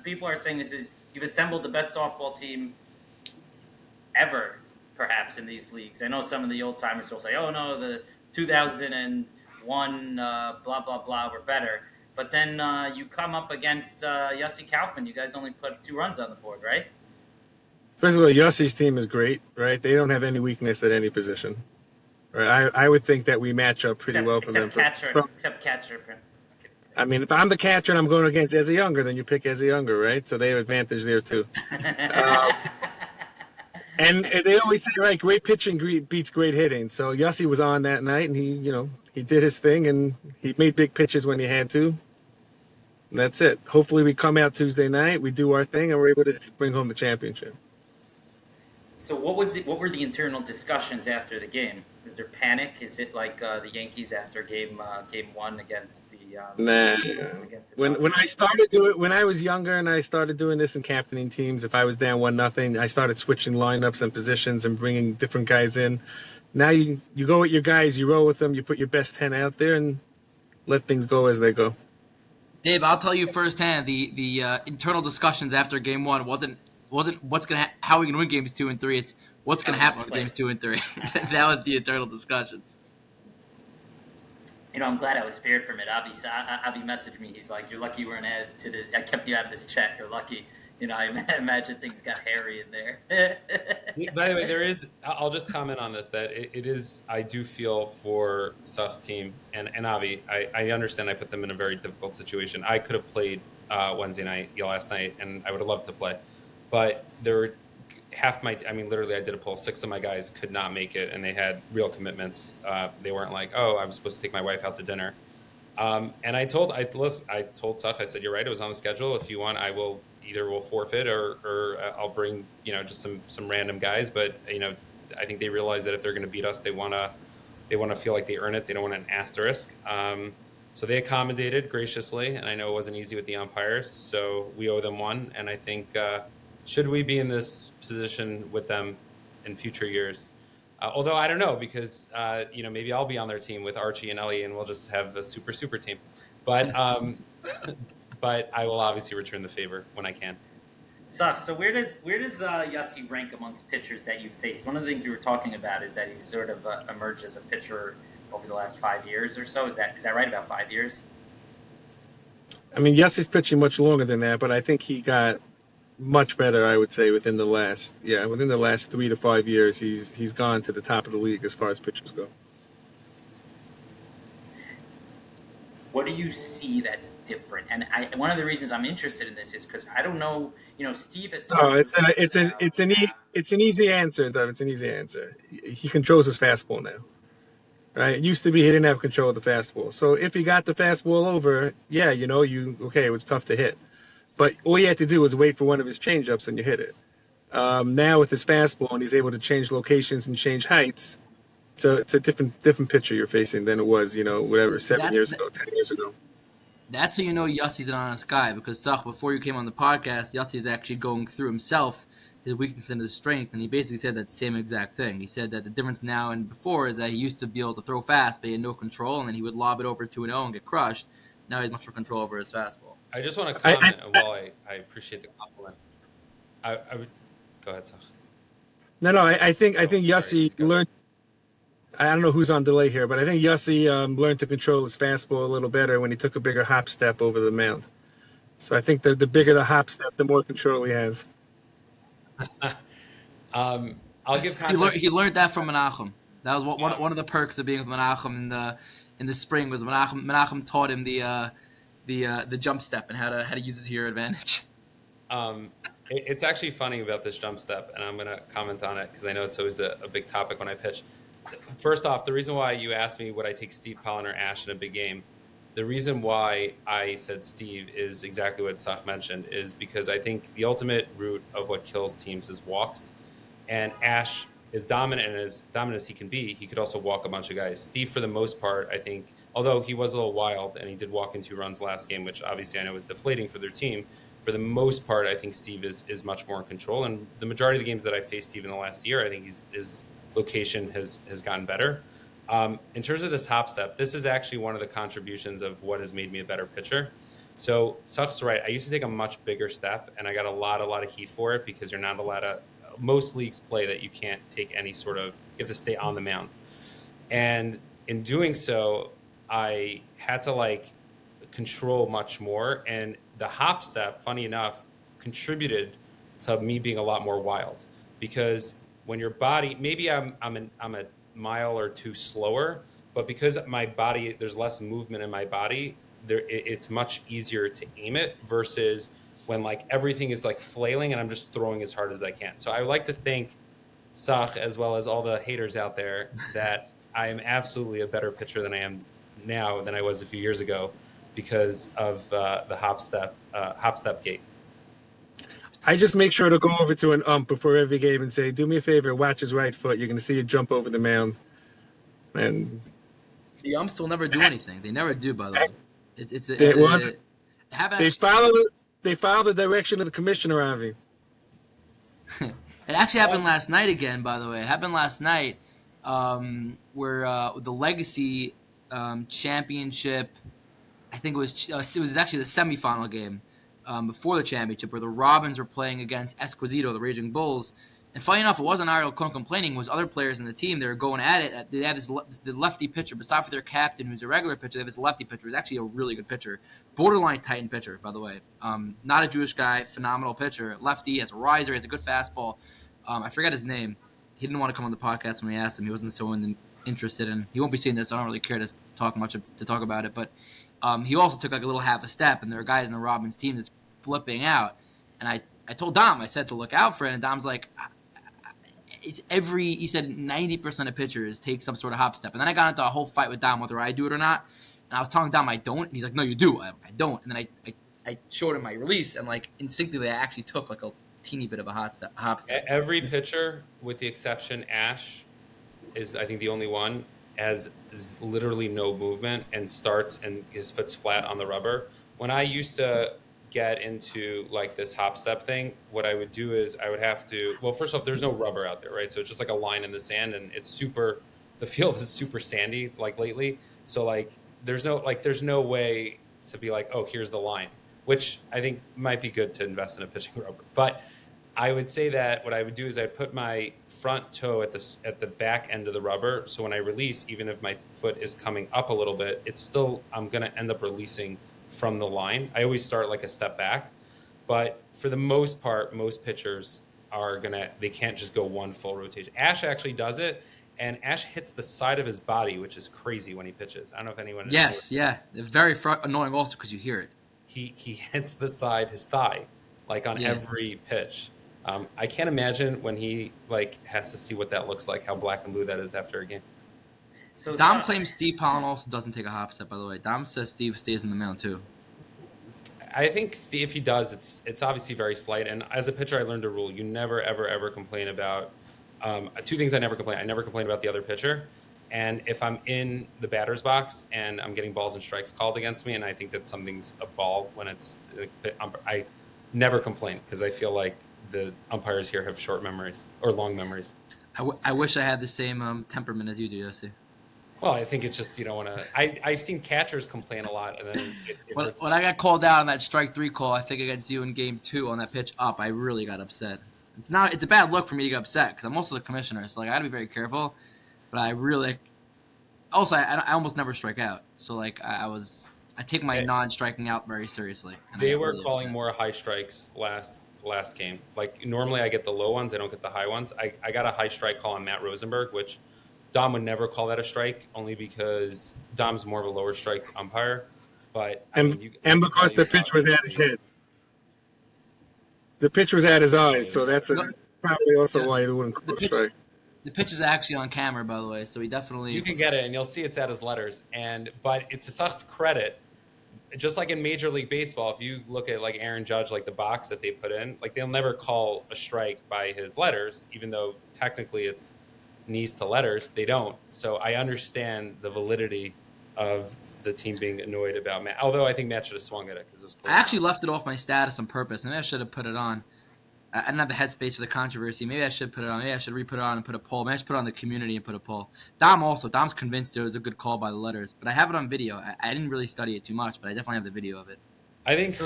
people are saying you've assembled the best softball team ever perhaps in these leagues. I know some of the old timers will say, "Oh no, the 2001 blah blah blah were better." But then you come up against Yossi Kaufman. You guys only put 2 runs on the board, right? First of all, Yossi's team is great, right? They don't have any weakness at any position. Right? I would think that we match up pretty well for them. Except catcher. I mean, if I'm the catcher and I'm going against Eze Younger, then you pick Eze Younger, right? So they have advantage there too. And they always say, right, great pitching beats great hitting. So Yossi was on that night, and he did his thing, and he made big pitches when he had to. And that's it. Hopefully, we come out Tuesday night, we do our thing, and we're able to bring home the championship. So what were the internal discussions after the game? Is there panic? Is it like the Yankees after game 1 against the Nah. against the When I was younger and I started doing this in captaining teams, if I was down 1-0, I started switching lineups and positions and bringing different guys in. Now you go with your guys, you roll with them, you put your best 10 out there and let things go as they go. Dave, I'll tell you firsthand, the internal discussions after game 1 wasn't how are we gonna win games 2 and 3. It's what's gonna happen with games 2 and 3. That was the internal discussions. I'm glad I was spared from it. Avi messaged me. He's like, "You're lucky you weren't added to this. I kept you out of this chat. You're lucky." I imagine things got hairy in there. By the way, I'll just comment on this, that it is, I do feel for Sach's team and Avi. I understand I put them in a very difficult situation. I could have played Wednesday night, last night, and I would have loved to play. But there were literally I did a poll. 6 of my guys could not make it, and they had real commitments. They weren't like, "Oh, I was supposed to take my wife out to dinner." And I told Sach, I said, "You're right. It was on the schedule. If you want, we'll forfeit or I'll bring, just some random guys. But, I think they realize that if they're going to beat us, they want to feel like they earn it. They don't want an asterisk. So they accommodated graciously, and I know it wasn't easy with the umpires. So we owe them one. And I think, should we be in this position with them in future years? Although I don't know, because, maybe I'll be on their team with Archie and Ellie, and we'll just have a super team. But but I will obviously return the favor when I can. Sach, so where does Yossi rank amongst pitchers that you faced? One of the things we were talking about is that he's sort of emerged as a pitcher over the last 5 years or so. Is that right, about 5 years? I mean, Yossi's pitching much longer than that, but I think he got much better, I would say, within the last 3 to 5 years. He's gone to the top of the league as far as pitchers go. What do you see that's different? And one of the reasons I'm interested in this is because I don't know. Steve has. It's an easy answer, though. It's an easy answer. He controls his fastball now. Right? It used to be he didn't have control of the fastball. So if he got the fastball over, it was tough to hit. But all you had to do was wait for one of his changeups and you hit it. Now with his fastball, and he's able to change locations and change heights. So it's a different pitcher you're facing than it was, 7 years ago, 10 years ago. That's how you know Yossi's an honest guy, because Sach, before you came on the podcast, Yossi is actually going through himself, his weakness and his strength, and he basically said that same exact thing. He said that the difference now and before is that he used to be able to throw fast, but he had no control, and then he would lob it over 2-0 and get crushed. Now he has much more control over his fastball. I just want to comment, while I appreciate the compliments. I would go ahead, Sach. No, I think Yossi learned. I don't know who's on delay here, but I think Yossi learned to control his fastball a little better when he took a bigger hop step over the mound. So I think the bigger the hop step, the more control he has. I'll give context. He learned that from Menachem. That was one of the perks of being with Menachem in the spring was Menachem taught him the jump step and how to use it to your advantage. It's actually funny about this jump step, and I'm going to comment on it because I know it's always a big topic when I pitch. First off, the reason why you asked me would I take Steve Pollen or Ash in a big game, the reason why I said Steve is exactly what Sach mentioned, is because I think the ultimate root of what kills teams is walks. And Ash is dominant, and as dominant as he can be, he could also walk a bunch of guys. Steve, for the most part, I think, although he was a little wild and he did walk in 2 runs last game, which obviously I know was deflating for their team, for the most part, I think Steve is much more in control. And the majority of the games that I faced Steve in the last year, I think his location has gotten better. In terms of this hop step, this is actually one of the contributions of what has made me a better pitcher. So Sach's right. I used to take a much bigger step, and I got a lot of heat for it because you're not allowed to. Most leagues play that you can't take any sort of. You have to stay on the mound, and in doing so, I had to like control much more. And the hop step, funny enough, contributed to me being a lot more wild because when your body, maybe I'm a mile or two slower, but because my body, there's less movement in my body, it's much easier to aim it versus when like everything is like flailing and I'm just throwing as hard as I can. So I like to think, Sach, as well as all the haters out there, that I am absolutely a better pitcher than I am now than I was a few years ago because of the hop step gate. I just make sure to go over to an ump before every game and say, "Do me a favor, watch his right foot. You're going to see it jump over the mound." And The umps will never do anything. They never do, by the way. It's they, well, a have they actually, follow they follow the direction of the commissioner, Avi. it actually happened last night again, by the way. It happened last night, where the Legacy championship. I think it was actually the semifinal game before the championship, where the Robins were playing against Esquisito, the Raging Bulls. And funny enough, it wasn't Ariel Cohn complaining. It was other players in the team. They were going at it. They had the lefty pitcher. Besides for their captain, who's a regular pitcher, they have this lefty pitcher. He's actually a really good pitcher. Borderline Titan pitcher, by the way. Not a Jewish guy. Phenomenal pitcher. Lefty, has a riser, has a good fastball. I forget his name. He didn't want to come on the podcast when we asked him. He wasn't so interested in. He won't be seeing this. So I don't really care to talk about it. But he also took like a little half a step, and there are guys in the Robins team that's flipping out. And I told Dom, I said to look out for it, and Dom's like, he said 90% of pitchers take some sort of hop step. And then I got into a whole fight with Dom whether I do it or not. And I was telling Dom I don't, and he's like, no, you do. I don't. And then I showed him my release, and like instinctively I actually took like a teeny bit of a hop step. Every pitcher, with the exception Ash, is I think the only one has literally no movement and starts and his foot's flat on the rubber. When I used to get into like this hop step thing, what I would do is I would have to, well, first off, there's no rubber out there, right? So it's just like a line in the sand, and the field is super sandy like lately. So like there's no way to be like, oh, here's the line, which I think might be good to invest in a pitching rubber. But I would say that what I would do is I'd put my front toe at the back end of the rubber. So when I release, even if my foot is coming up a little bit, I'm going to end up releasing from the line. I always start like a step back, but for the most part, most pitchers they can't just go one full rotation. Ash actually does it, and Ash hits the side of his body, which is crazy when he pitches. I don't know if anyone. Yes, yeah, it's very annoying also because you hear it. He hits the side, his thigh, like on every pitch. I can't imagine when he like has to see what that looks like, how black and blue that is after a game. So Dom claims Steve Pollen also doesn't take a hop step, by the way. Dom says Steve stays in the mound too. I think Steve, if he does, it's obviously very slight. And as a pitcher, I learned a rule: you never, ever complain about two things. I never complain about the other pitcher. And if I'm in the batter's box and I'm getting balls and strikes called against me, and I think that something's a ball when I never complain because I feel like the umpires here have short memories or long memories. I wish I had the same temperament as you do, Yossi. Well, I think it's just you don't want to. I've seen catchers complain a lot, and then when I got called out on that strike 3 call, I think against you in game 2 on that pitch up, I really got upset. It's a bad look for me to get upset because I'm also the commissioner, so like I got to be very careful. But I really also I almost never strike out, so like I take my non-striking out very seriously. They were calling more high strikes last game. Like normally I get the low ones, I don't get the high ones. I got a high strike call on Matt Rosenberg, which Dom would never call that a strike, only because Dom's more of a lower strike umpire. But because the pitch was at his head. The pitch was at his eyes, so that's probably also why he wouldn't call a strike. The pitch is actually on camera, by the way, so he definitely. You can get it, and you'll see it's at his letters. But it's to Sach's credit, just like in Major League Baseball, if you look at like Aaron Judge, like the box that they put in, like they'll never call a strike by his letters, even though technically it's knees to letters. They don't. So I understand the validity of the team being annoyed about Matt. Although I think Matt should have swung at it because it was close. I actually left it off my status on purpose. Maybe I should have put it on. I didn't have the headspace for the controversy. Maybe I should put it on. Maybe I should re-put it on and put a poll. Maybe I should put it on the community and put a poll. Dom's convinced it was a good call by the letters, but I have it on video. I didn't really study it too much, but I definitely have the video of it. I think. So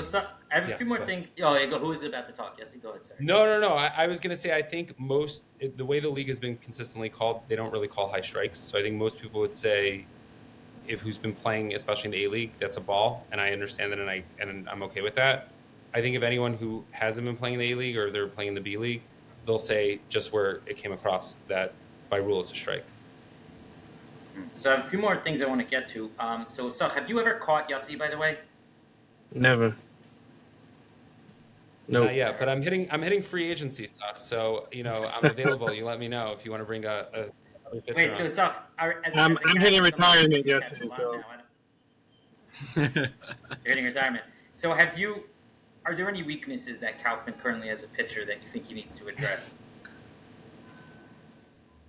I have a Yeah. few more Go ahead. things. Oh, yeah, go. Who is about to talk? Yes, go ahead. Sorry. No. I was going to say, I think the way the league has been consistently called, they don't really call high strikes. So I think most people would say, if who's been playing, especially in the A League, that's a ball, and I understand that, and I'm okay with that. I think if anyone who hasn't been playing the A League or they're playing the B League, they'll say just where it came across that by rule it's a strike. So I have a few more things I want to get to. So Sach, have you ever caught Yossi, by the way? Never. Nope. Not yet, but I'm hitting free agency stuff, so I'm available. You let me know if you want to bring a other pitcher Wait, so on. Sach, I'm hitting retirement, yes. So You're hitting retirement. So are there any weaknesses that Kaufman currently has a pitcher that you think he needs to address?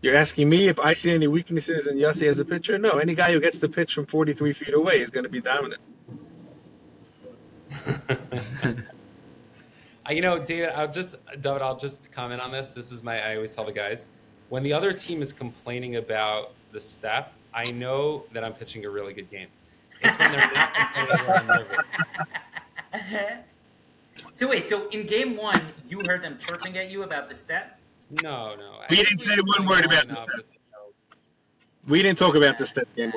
you're asking me if I see any weaknesses in Yossi as a pitcher? No, any guy who gets the pitch from 43 feet away is going to be dominant. David, I'll just comment on this. This is I always tell the guys, when the other team is complaining about the step, I know that I'm pitching a really good game. It's when they're not complaining where I'm nervous. So wait, so in game 1, you heard them chirping at you about the step? No. We didn't say one word about the step. We didn't talk about the step game.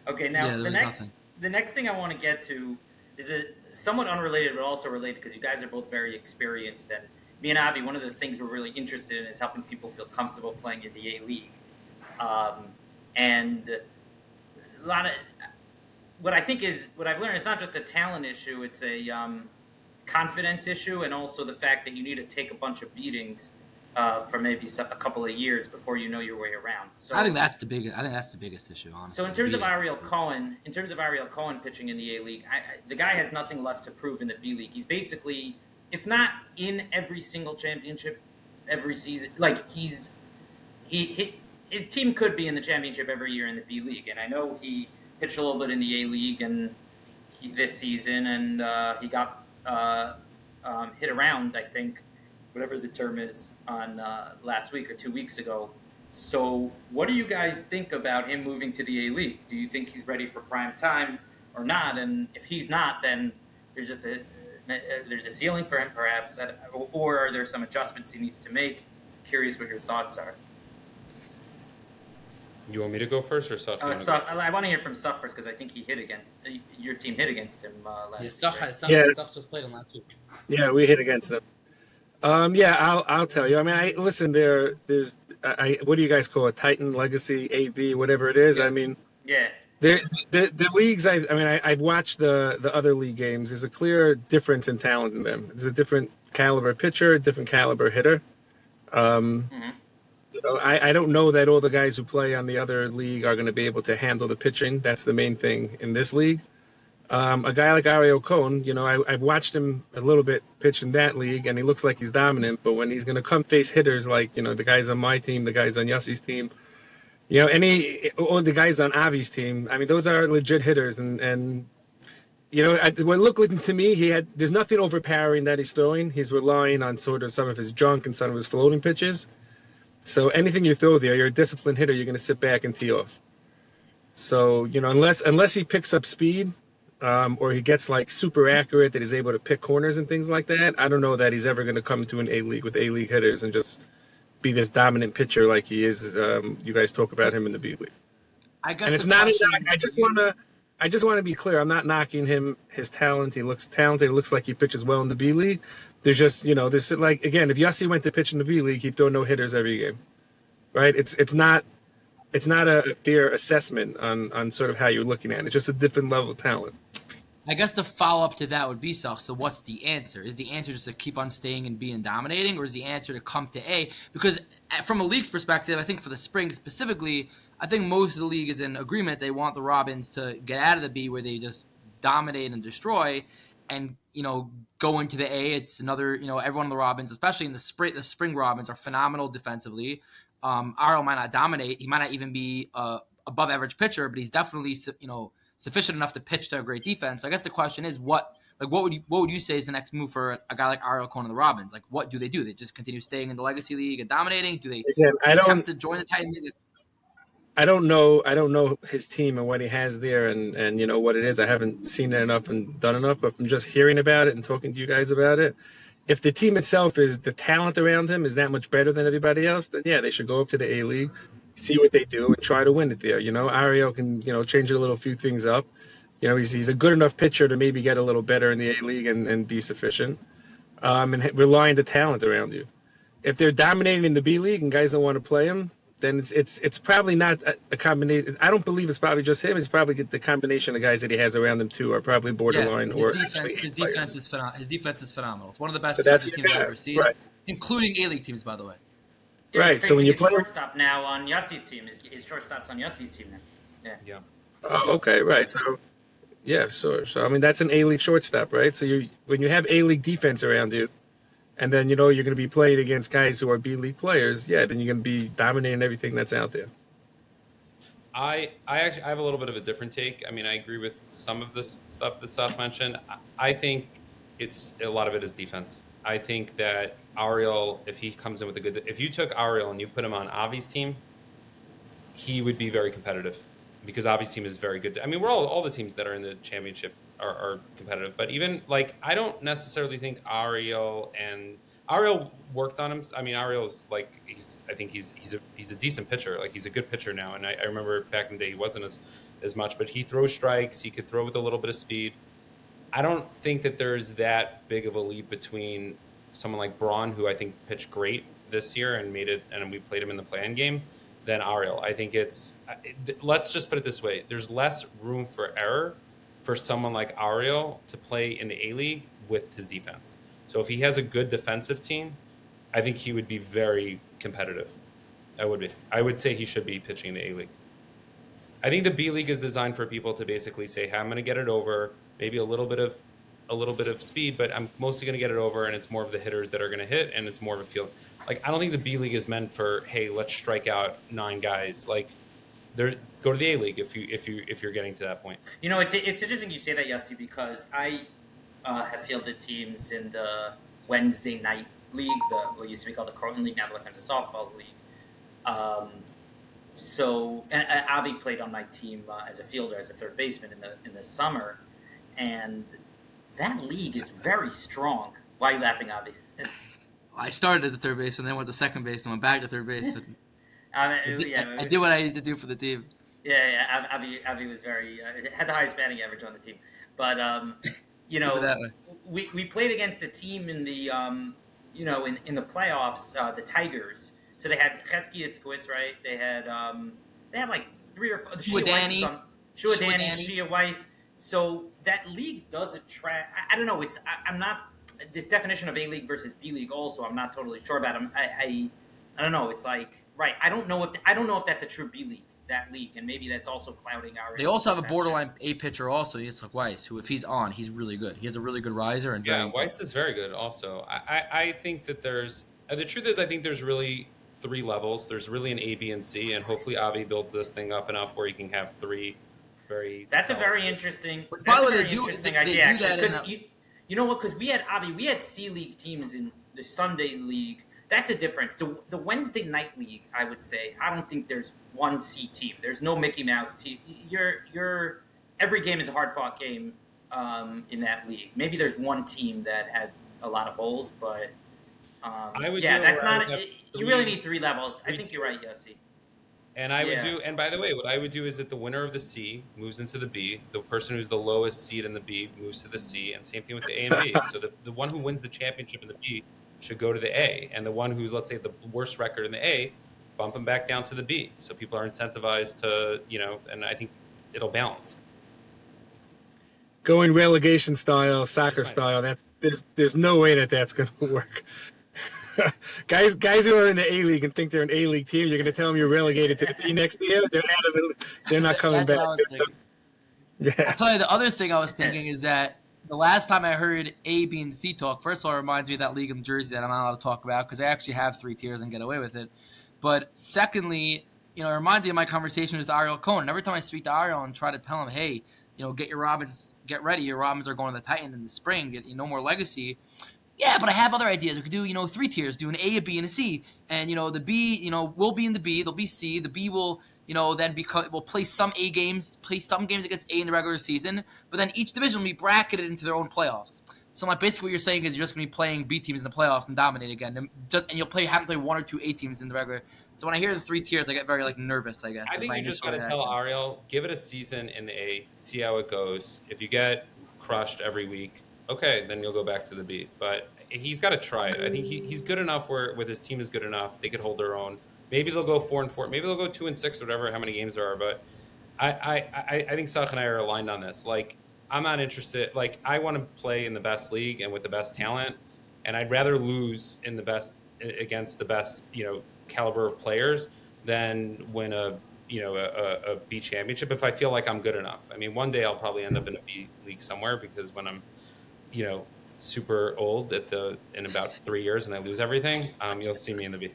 Okay, now the next thing I want to get to is somewhat unrelated, but also related because you guys are both very experienced. And me and Avi, one of the things we're really interested in is helping people feel comfortable playing in the A League. And a lot of what I've learned, it's not just a talent issue; it's a confidence issue, and also the fact that you need to take a bunch of beatings for maybe a couple of years before you know your way around. So I think that's the biggest issue, honestly. So in terms of Ariel Cohen pitching in the A League, the guy has nothing left to prove in the B League. He's basically, if not in every single championship every season, like his team could be in the championship every year in the B League. And I know he pitched a little bit in the A League and this season, and he got hit around, I think, whatever the term is, on last week or 2 weeks ago. So what do you guys think about him moving to the A League? Do you think he's ready for prime time or not? And if he's not, then there's a ceiling for him, perhaps, or are there some adjustments he needs to make? Curious what your thoughts are. You want me to go first or Sach? I want to hear from Sach first because I think he hit against your team hit against him last week. Sach just played him last week. Yeah, we hit against them. I'll tell you. I mean, listen. There's what do you guys call it? Titan, Legacy, AB, whatever it is. Yeah. I mean, yeah. The leagues. I've watched the other league games. There's a clear difference in talent in them. There's a different caliber pitcher, different caliber hitter. I don't know that all the guys who play on the other league are going to be able to handle the pitching. That's the main thing in this league. A guy like Ariel Cohen, I've watched him a little bit pitch in that league, and he looks like he's dominant. But when he's going to come face hitters like, the guys on my team, the guys on Yossi's team, or the guys on Avi's team, I mean, those are legit hitters. And what looked like to me, there's nothing overpowering that he's throwing. He's relying on sort of some of his junk and some of his floating pitches. So anything you throw there, you're a disciplined hitter, you're going to sit back and tee off. So, unless he picks up speed, or he gets like super accurate that he's able to pick corners and things like that, I don't know that he's ever going to come to an A League with A League hitters and just be this dominant pitcher like he is. You guys talk about him in the B League. I guess, and it's not. I just want to be clear. I'm not knocking his talent. He looks talented. It looks like he pitches well in the B League. There's just there's like, again, if Yossi went to pitch in the B League, he'd throw no hitters every game, right? It's not a fair assessment on sort of how you're looking at it. It's just a different level of talent. I guess the follow-up to that would be, so what's the answer? Is the answer just to keep on staying in B and dominating, or is the answer to come to A? Because from a league's perspective, I think for the spring specifically, I think most of the league is in agreement. They want the Robins to get out of the B where they just dominate and destroy and, go into the A. It's another, everyone on the Robins, especially in the spring Robins, are phenomenal defensively. Ariel might not dominate. He might not even be above average pitcher, but he's definitely, sufficient enough to pitch to a great defense. So I guess the question is, what would you say is the next move for a guy like Ariel Cohen and the Robins? Like, what do? They just continue staying in the Legacy League and dominating? Do they attempt to join the Titan League? I don't know. I don't know his team and what he has there, and you know what it is. I haven't seen it enough and done enough, but from just hearing about it and talking to you guys about it, if the team itself is the talent around him is that much better than everybody else, then yeah, they should go up to the A League, see what they do, and try to win it there. You know, Ariel can change a little few things up. You know, he's a good enough pitcher to maybe get a little better in the A League and be sufficient. And rely on the talent around you. If they're dominating in the B League and guys don't want to play him, then it's probably not a combination. I don't believe it's probably just him. It's probably the combination of guys that he has around him too are probably borderline or actually his players. defense is phenomenal. His defense is phenomenal. It's one of the best So that's defensive teams I've ever seen, right. including A-League teams, by the way. Yeah, Right. So when you play shortstop now on Yossi's team, his shortstop's on Yossi's team now. Yeah. Oh, okay, right. So yeah, so I mean that's an A League shortstop, right? So when you have A League defense around you, and then you're going to be playing against guys who are B League players, yeah, then you're going to be dominating everything that's out there. I actually I have a little bit of a different take. I mean, I agree with some of this stuff that Sach mentioned. I think it's a lot of it is defense. I think that Ariel, if he comes in with if you took Ariel and you put him on Avi's team, he would be very competitive because Avi's team is very good. I mean, we're all the teams that are in the championship are competitive, but even like I don't necessarily think Ariel worked on him. I mean, Ariel's like I think he's a decent pitcher. Like he's a good pitcher now, and I remember back in the day he wasn't as much, but he throws strikes. He could throw with a little bit of speed. I don't think that there's that big of a leap between someone like Braun, who I think pitched great this year and made it, and we played him in the play-in game, than Ariel. I think let's just put it this way: there's less room for error for someone like Ariel to play in the A-League with his defense. So if he has a good defensive team, I think he would be very competitive. I would say he should be pitching in the A-League. I think the B League is designed for people to basically say, hey, I'm going to get it over, maybe a little bit of speed, but I'm mostly going to get it over, and it's more of the hitters that are going to hit, and it's more of a field. Like I don't think the B League is meant for, hey, let's strike out 9 guys. Like go to the A League if you're getting to that point. You know, it's interesting you say that, Yossi, because I have fielded teams in the Wednesday night league, what used to be called the Carlton League, now the West Hampton Softball League. So, and Avi played on my team as a fielder, as a third baseman in the summer, and that league is very strong. Why are you laughing, Avi? I started as a third baseman, then went to second base, and went back to third base. I did what I needed to do for the team. Yeah. Avi was had the highest batting average on the team, but you know, we played against a team in the in the playoffs, the Tigers. So they had Chesky Itzkowitz, right? They had like 3 or 4. Shua Danny, Shia Weiss. So that league does attract. I don't know. I'm not this definition of A League versus B League. Also, I'm not totally sure about them. I don't know. It's like right. I don't know if that's a true B League. That league, and maybe that's also clouding our. They also have a borderline A pitcher, also. It's like Weiss, who if he's on, he's really good. He has a really good riser, and Weiss is very good. Also, I think that there's the truth is I think there's really 3 levels. There's really an A, B, and C, and hopefully Avi builds this thing up enough where he can have 3 very. That's a very interesting. Interesting idea, actually, because you know what? Because we had C League teams in the Sunday League. That's a difference. The Wednesday night league, I would say, I don't think there's one C team. There's no Mickey Mouse team. Every game is a hard fought game in that league. Maybe there's one team that had a lot of holes, but that's not. You really need 3 levels. I think you're right, Yossi. And I would do. And by the way, what I would do is that the winner of the C moves into the B. The person who's the lowest seed in the B moves to the C, and same thing with the A and B. So the one who wins the championship in the B should go to the A, and the one who's, let's say, the worst record in the A, bump them back down to the B. So people are incentivized to, and I think it'll balance. Going relegation style, soccer style, there's no way that's going to work. guys who are in the A League and think they're an A League team, you're going to tell them you're relegated to the B next year. They're out of it. They're not coming back. Yeah. I'll tell you the other thing I was thinking is that the last time I heard A, B, and C talk, first of all, it reminds me of that league in Jersey that I'm not allowed to talk about because I actually have 3 tiers and get away with it. But secondly, it reminds me of my conversation with Ariel Cohen. Every time I speak to Ariel and try to tell him, hey, get your Robins, get ready. Your Robins are going to the Titans in the spring. Get no more legacy. Yeah, but I have other ideas. We could do, 3 tiers, do an A, a B, and a C. And, the B, will be in the B. There'll be C. The B will, then will play some A games, play some games against A in the regular season. But then each division will be bracketed into their own playoffs. So, like, basically what you're saying is you're just going to be playing B teams in the playoffs and dominate again. And you'll have to play 1 or 2 A teams in the regular. So when I hear the 3 tiers, I get very, nervous, I guess. I think you just got to tell Ariel, give it a season in the A, see how it goes. If you get crushed every week, okay, then you'll go back to the B. But he's got to try it. I think he's good enough with his team is good enough. They could hold their own. Maybe they'll go 4-4. Maybe they'll go 2-6, whatever, how many games there are. But I think Sach and I are aligned on this. Like, I'm not interested. Like, I want to play in the best league and with the best talent, and I'd rather lose in the best against the best, caliber of players than win a B championship if I feel like I'm good enough. I mean, one day I'll probably end up in a B league somewhere because when I'm, super old in about 3 years and I lose everything, you'll see me in the B.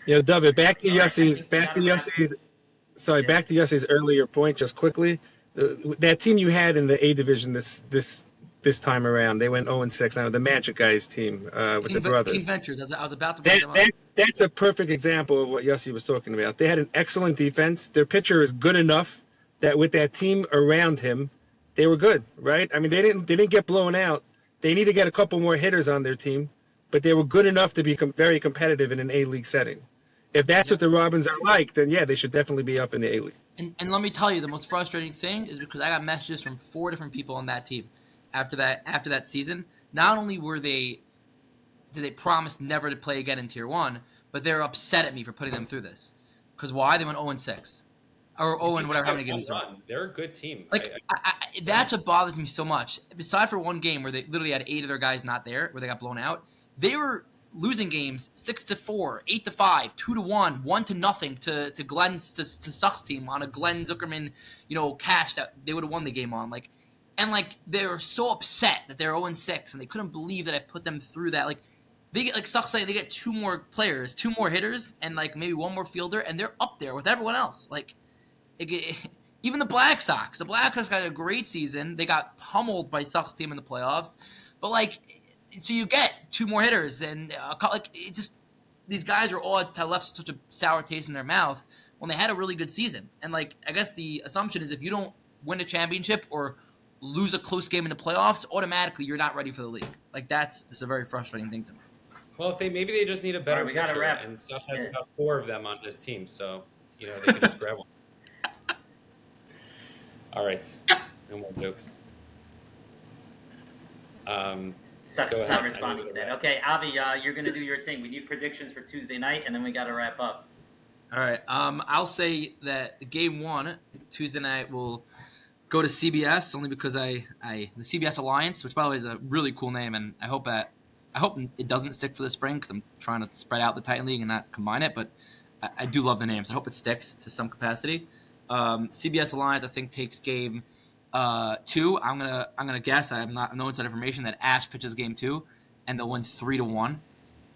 David, back to Yossi's earlier point, just quickly. That team you had in the A division this time around, they went 0-6. I know the Magic guys team with the brothers. Team Ventures. I was about to bring them up. That's a perfect example of what Yossi was talking about. They had an excellent defense. Their pitcher is good enough that with that team around him, they were good, right? I mean, they didn't get blown out. They need to get a couple more hitters on their team, but they were good enough to be very competitive in an A league setting. If that's what the Robins are like, then yeah, they should definitely be up in the A league. And let me tell you, the most frustrating thing is because I got messages from 4 different people on that team after that season. Not only did they promise never to play again in Tier 1, but they were upset at me for putting them through this. Because why? They went 0-6. Or 0 whatever, how many games they're on. They're a good team. That's what bothers me so much. Besides for one game where they literally had 8 of their guys not there, where they got blown out, they were losing games 6-4, 8-5, 2-1, 1-0 to Glenn's to Sach's team on a Glenn Zuckerman, cash that they would have won the game on. They were so upset that they're 0-6 and they couldn't believe that I put them through that. They get Sach say they get 2 more players, 2 more hitters, and maybe 1 more fielder, and they're up there with everyone else. Even the Black Sox. The Black Sox got a great season. They got pummeled by Sach's team in the playoffs, but so you get 2 more hitters, and these guys are all left such a sour taste in their mouth when they had a really good season. And I guess the assumption is if you don't win a championship or lose a close game in the playoffs, automatically you're not ready for the league. That's just a very frustrating thing to me. Well, maybe they just need a better pitcher, and Sach has about 4 of them on his team, so they can just grab one. All right, no more jokes. Sach's not responding to that. Okay, Avi, you're going to do your thing. We need predictions for Tuesday night, and then we got to wrap up. All right. I'll say that Game 1, Tuesday night, will go to CBS only because the CBS Alliance, which by the way is a really cool name, and I hope it doesn't stick for the spring because I'm trying to spread out the Titan League and not combine it. But I do love the names. I hope it sticks to some capacity. CBS Alliance, I think, takes Game 2. I'm gonna guess. I have no inside information that Ash pitches Game 2, and they'll win 3-1.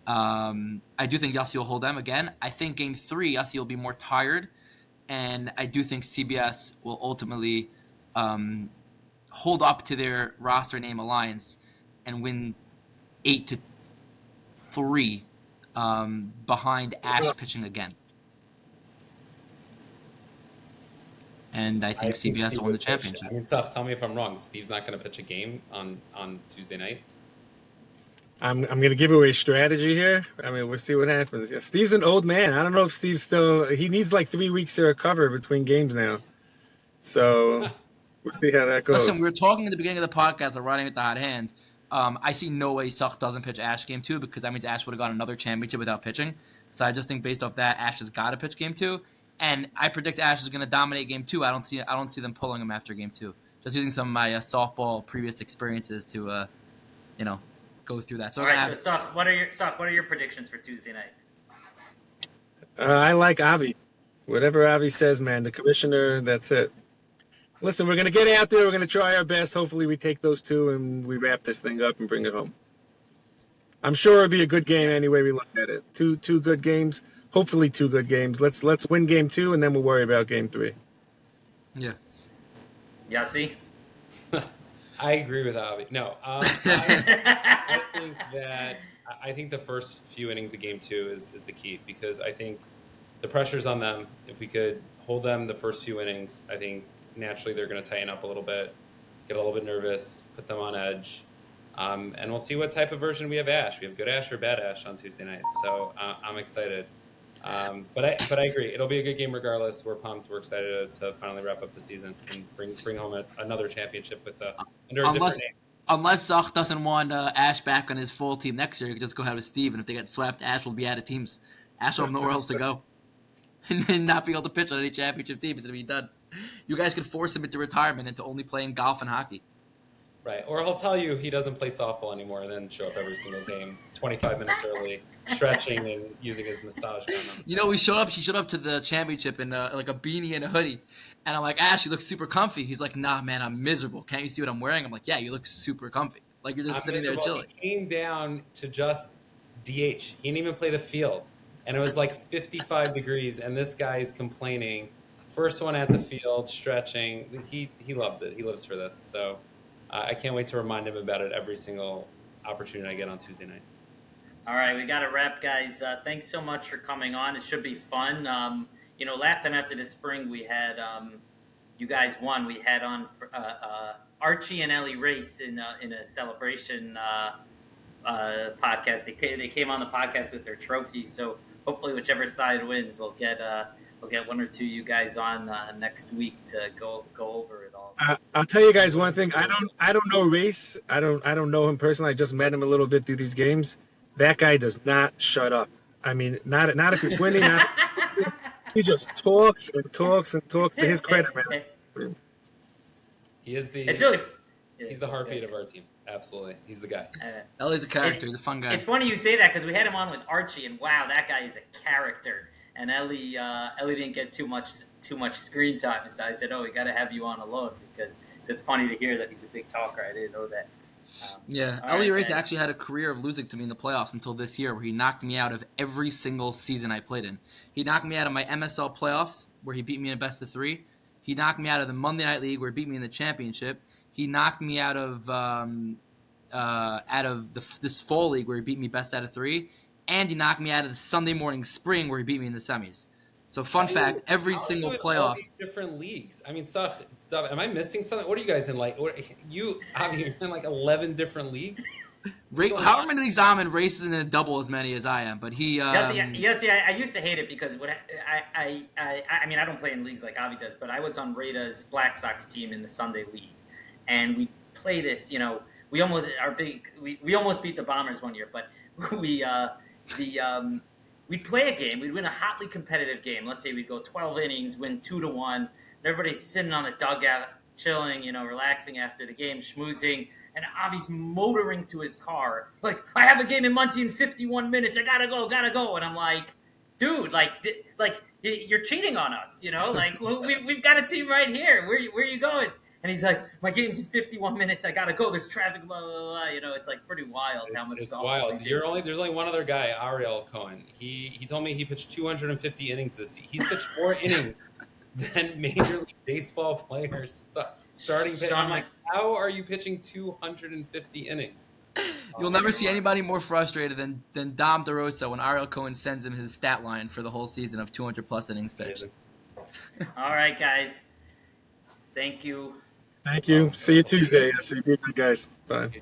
I do think Yossi will hold them again. I think Game 3, Yossi will be more tired, and I do think CBS will ultimately hold up to their roster name Alliance and win 8-3 behind Ash pitching again. And I think CBS will win the championship. I mean, Seth, tell me if I'm wrong. Steve's not going to pitch a game on Tuesday night? I'm going to give away strategy here. I mean, we'll see what happens. Yeah, Steve's an old man. I don't know if Steve's he needs 3 weeks to recover between games now. So we'll see how that goes. Listen, we were talking at the beginning of the podcast of riding with the hot hand. I see no way Sach doesn't pitch Ash Game 2 because that means Ash would have got another championship without pitching. So I just think based off that, Ash has got to pitch Game 2. And I predict Ash is going to dominate Game 2. I don't see them pulling him after Game 2. Just using some of my softball previous experiences to, go through that. So all right. So Sach, what are your predictions for Tuesday night? I like Avi. Whatever Avi says, man. The commissioner. That's it. Listen, we're going to get out there. We're going to try our best. Hopefully, we take those 2 and we wrap this thing up and bring it home. I'm sure it'll be a good game anyway we look at it. Two good games. Hopefully 2 good games. Let's win Game 2, and then we'll worry about Game 3. Yeah. Yossi? I agree with Avi. No, I think the first few innings of game 2 is the key, because I think the pressure's on them. If we could hold them the first few innings, I think naturally they're going to tighten up a little bit, get a little bit nervous, put them on edge. And we'll see what type of version we have Ash. We have good Ash or bad Ash on Tuesday night. So I'm excited. But I agree. It'll be a good game regardless. We're pumped. We're excited to finally wrap up the season and bring home another championship with under a different name. Unless Sach doesn't want Ash back on his full team next year, he can just go ahead with Steve. And if they get swept, Ash will be out of teams. Ash will have nowhere else to go. And then not be able to pitch on any championship team. It's going to be done. You guys could force him into retirement and to only playing golf and hockey. Right. Or he'll tell you he doesn't play softball anymore and then show up every single game 25 minutes early, stretching and using his massage gun. He showed up to the championship in like a beanie and a hoodie. And I'm like, Ash, you look super comfy. He's like, nah, man, I'm miserable. Can't you see what I'm wearing? I'm like, yeah, you look super comfy. Like you're just sitting there chilling. He came down to just DH. He didn't even play the field. And it was like 55 degrees, and this guy is complaining. First one at the field, stretching. He loves it. He lives for this. So I can't wait to remind him about it every single opportunity I get on Tuesday night. All right, we got to wrap, guys. Thanks so much for coming on. It should be fun. Last time after the spring, we had you guys won. We had on Archie and Ellie Race in a celebration podcast. They came on the podcast with their trophies. So hopefully, whichever side wins, we'll get one or two of you guys on next week to go over it all. I'll tell you guys one thing. I don't know Race. I don't know him personally. I just met him a little bit through these games. That guy does not shut up. I mean, not if he's winning. He just talks and talks and talks. To his credit, man. He is he's the heartbeat of our team. Absolutely, he's the guy. Ellie's a character. He's a fun guy. It's funny you say that because we had him on with Archie, and wow, that guy is a character. And Ellie didn't get too much screen time, so I said, "Oh, we got to have you on alone," because it's funny to hear that he's a big talker. I didn't know that. Ellie Race actually had a career of losing to me in the playoffs until this year, where he knocked me out of every single season I played in. He knocked me out of my MSL playoffs, where he beat me in a best of 3. He knocked me out of the Monday Night League, where he beat me in the championship. He knocked me out of this fall league, where he beat me best out of 3. And he knocked me out of the Sunday morning spring, where he beat me in the semis. So, fact, every single playoffs. All these different leagues. I mean, Sach, am I missing something? What are you guys in? Like, you're in like 11 different leagues? However many leagues I'm in, Race is in double as many as I am. But he. Yossi, I used to hate it because I mean, I don't play in leagues like Avi does, but I was on Rada's Black Sox team in the Sunday League, and we play this. We almost we almost beat the Bombers one year, but we'd play a game. We'd win a hotly competitive game. Let's say we'd go 12 innings, win 2-1. And everybody's sitting on the dugout, chilling, relaxing after the game, schmoozing. And Avi's motoring to his car. Like, I have a game in Muncie in 51 minutes. I gotta go. And I'm like, dude, you're cheating on us, Like, we've got a team right here. Where are you going? And he's like, my game's in 51 minutes. I gotta go. There's traffic. Blah blah blah. It's like pretty wild how much. It's wild. There's only one other guy, Ariel Cohen. He told me he pitched 250 innings this season. He's pitched more innings than Major League Baseball players starting pitch. I'm like, how are you pitching 250 innings? You'll never see anybody more frustrated than Dom DeRosa when Ariel Cohen sends him his stat line for the whole season of 200 plus innings pitched. All right, guys. Thank you. Thank you. See you Tuesday. See you guys. Bye.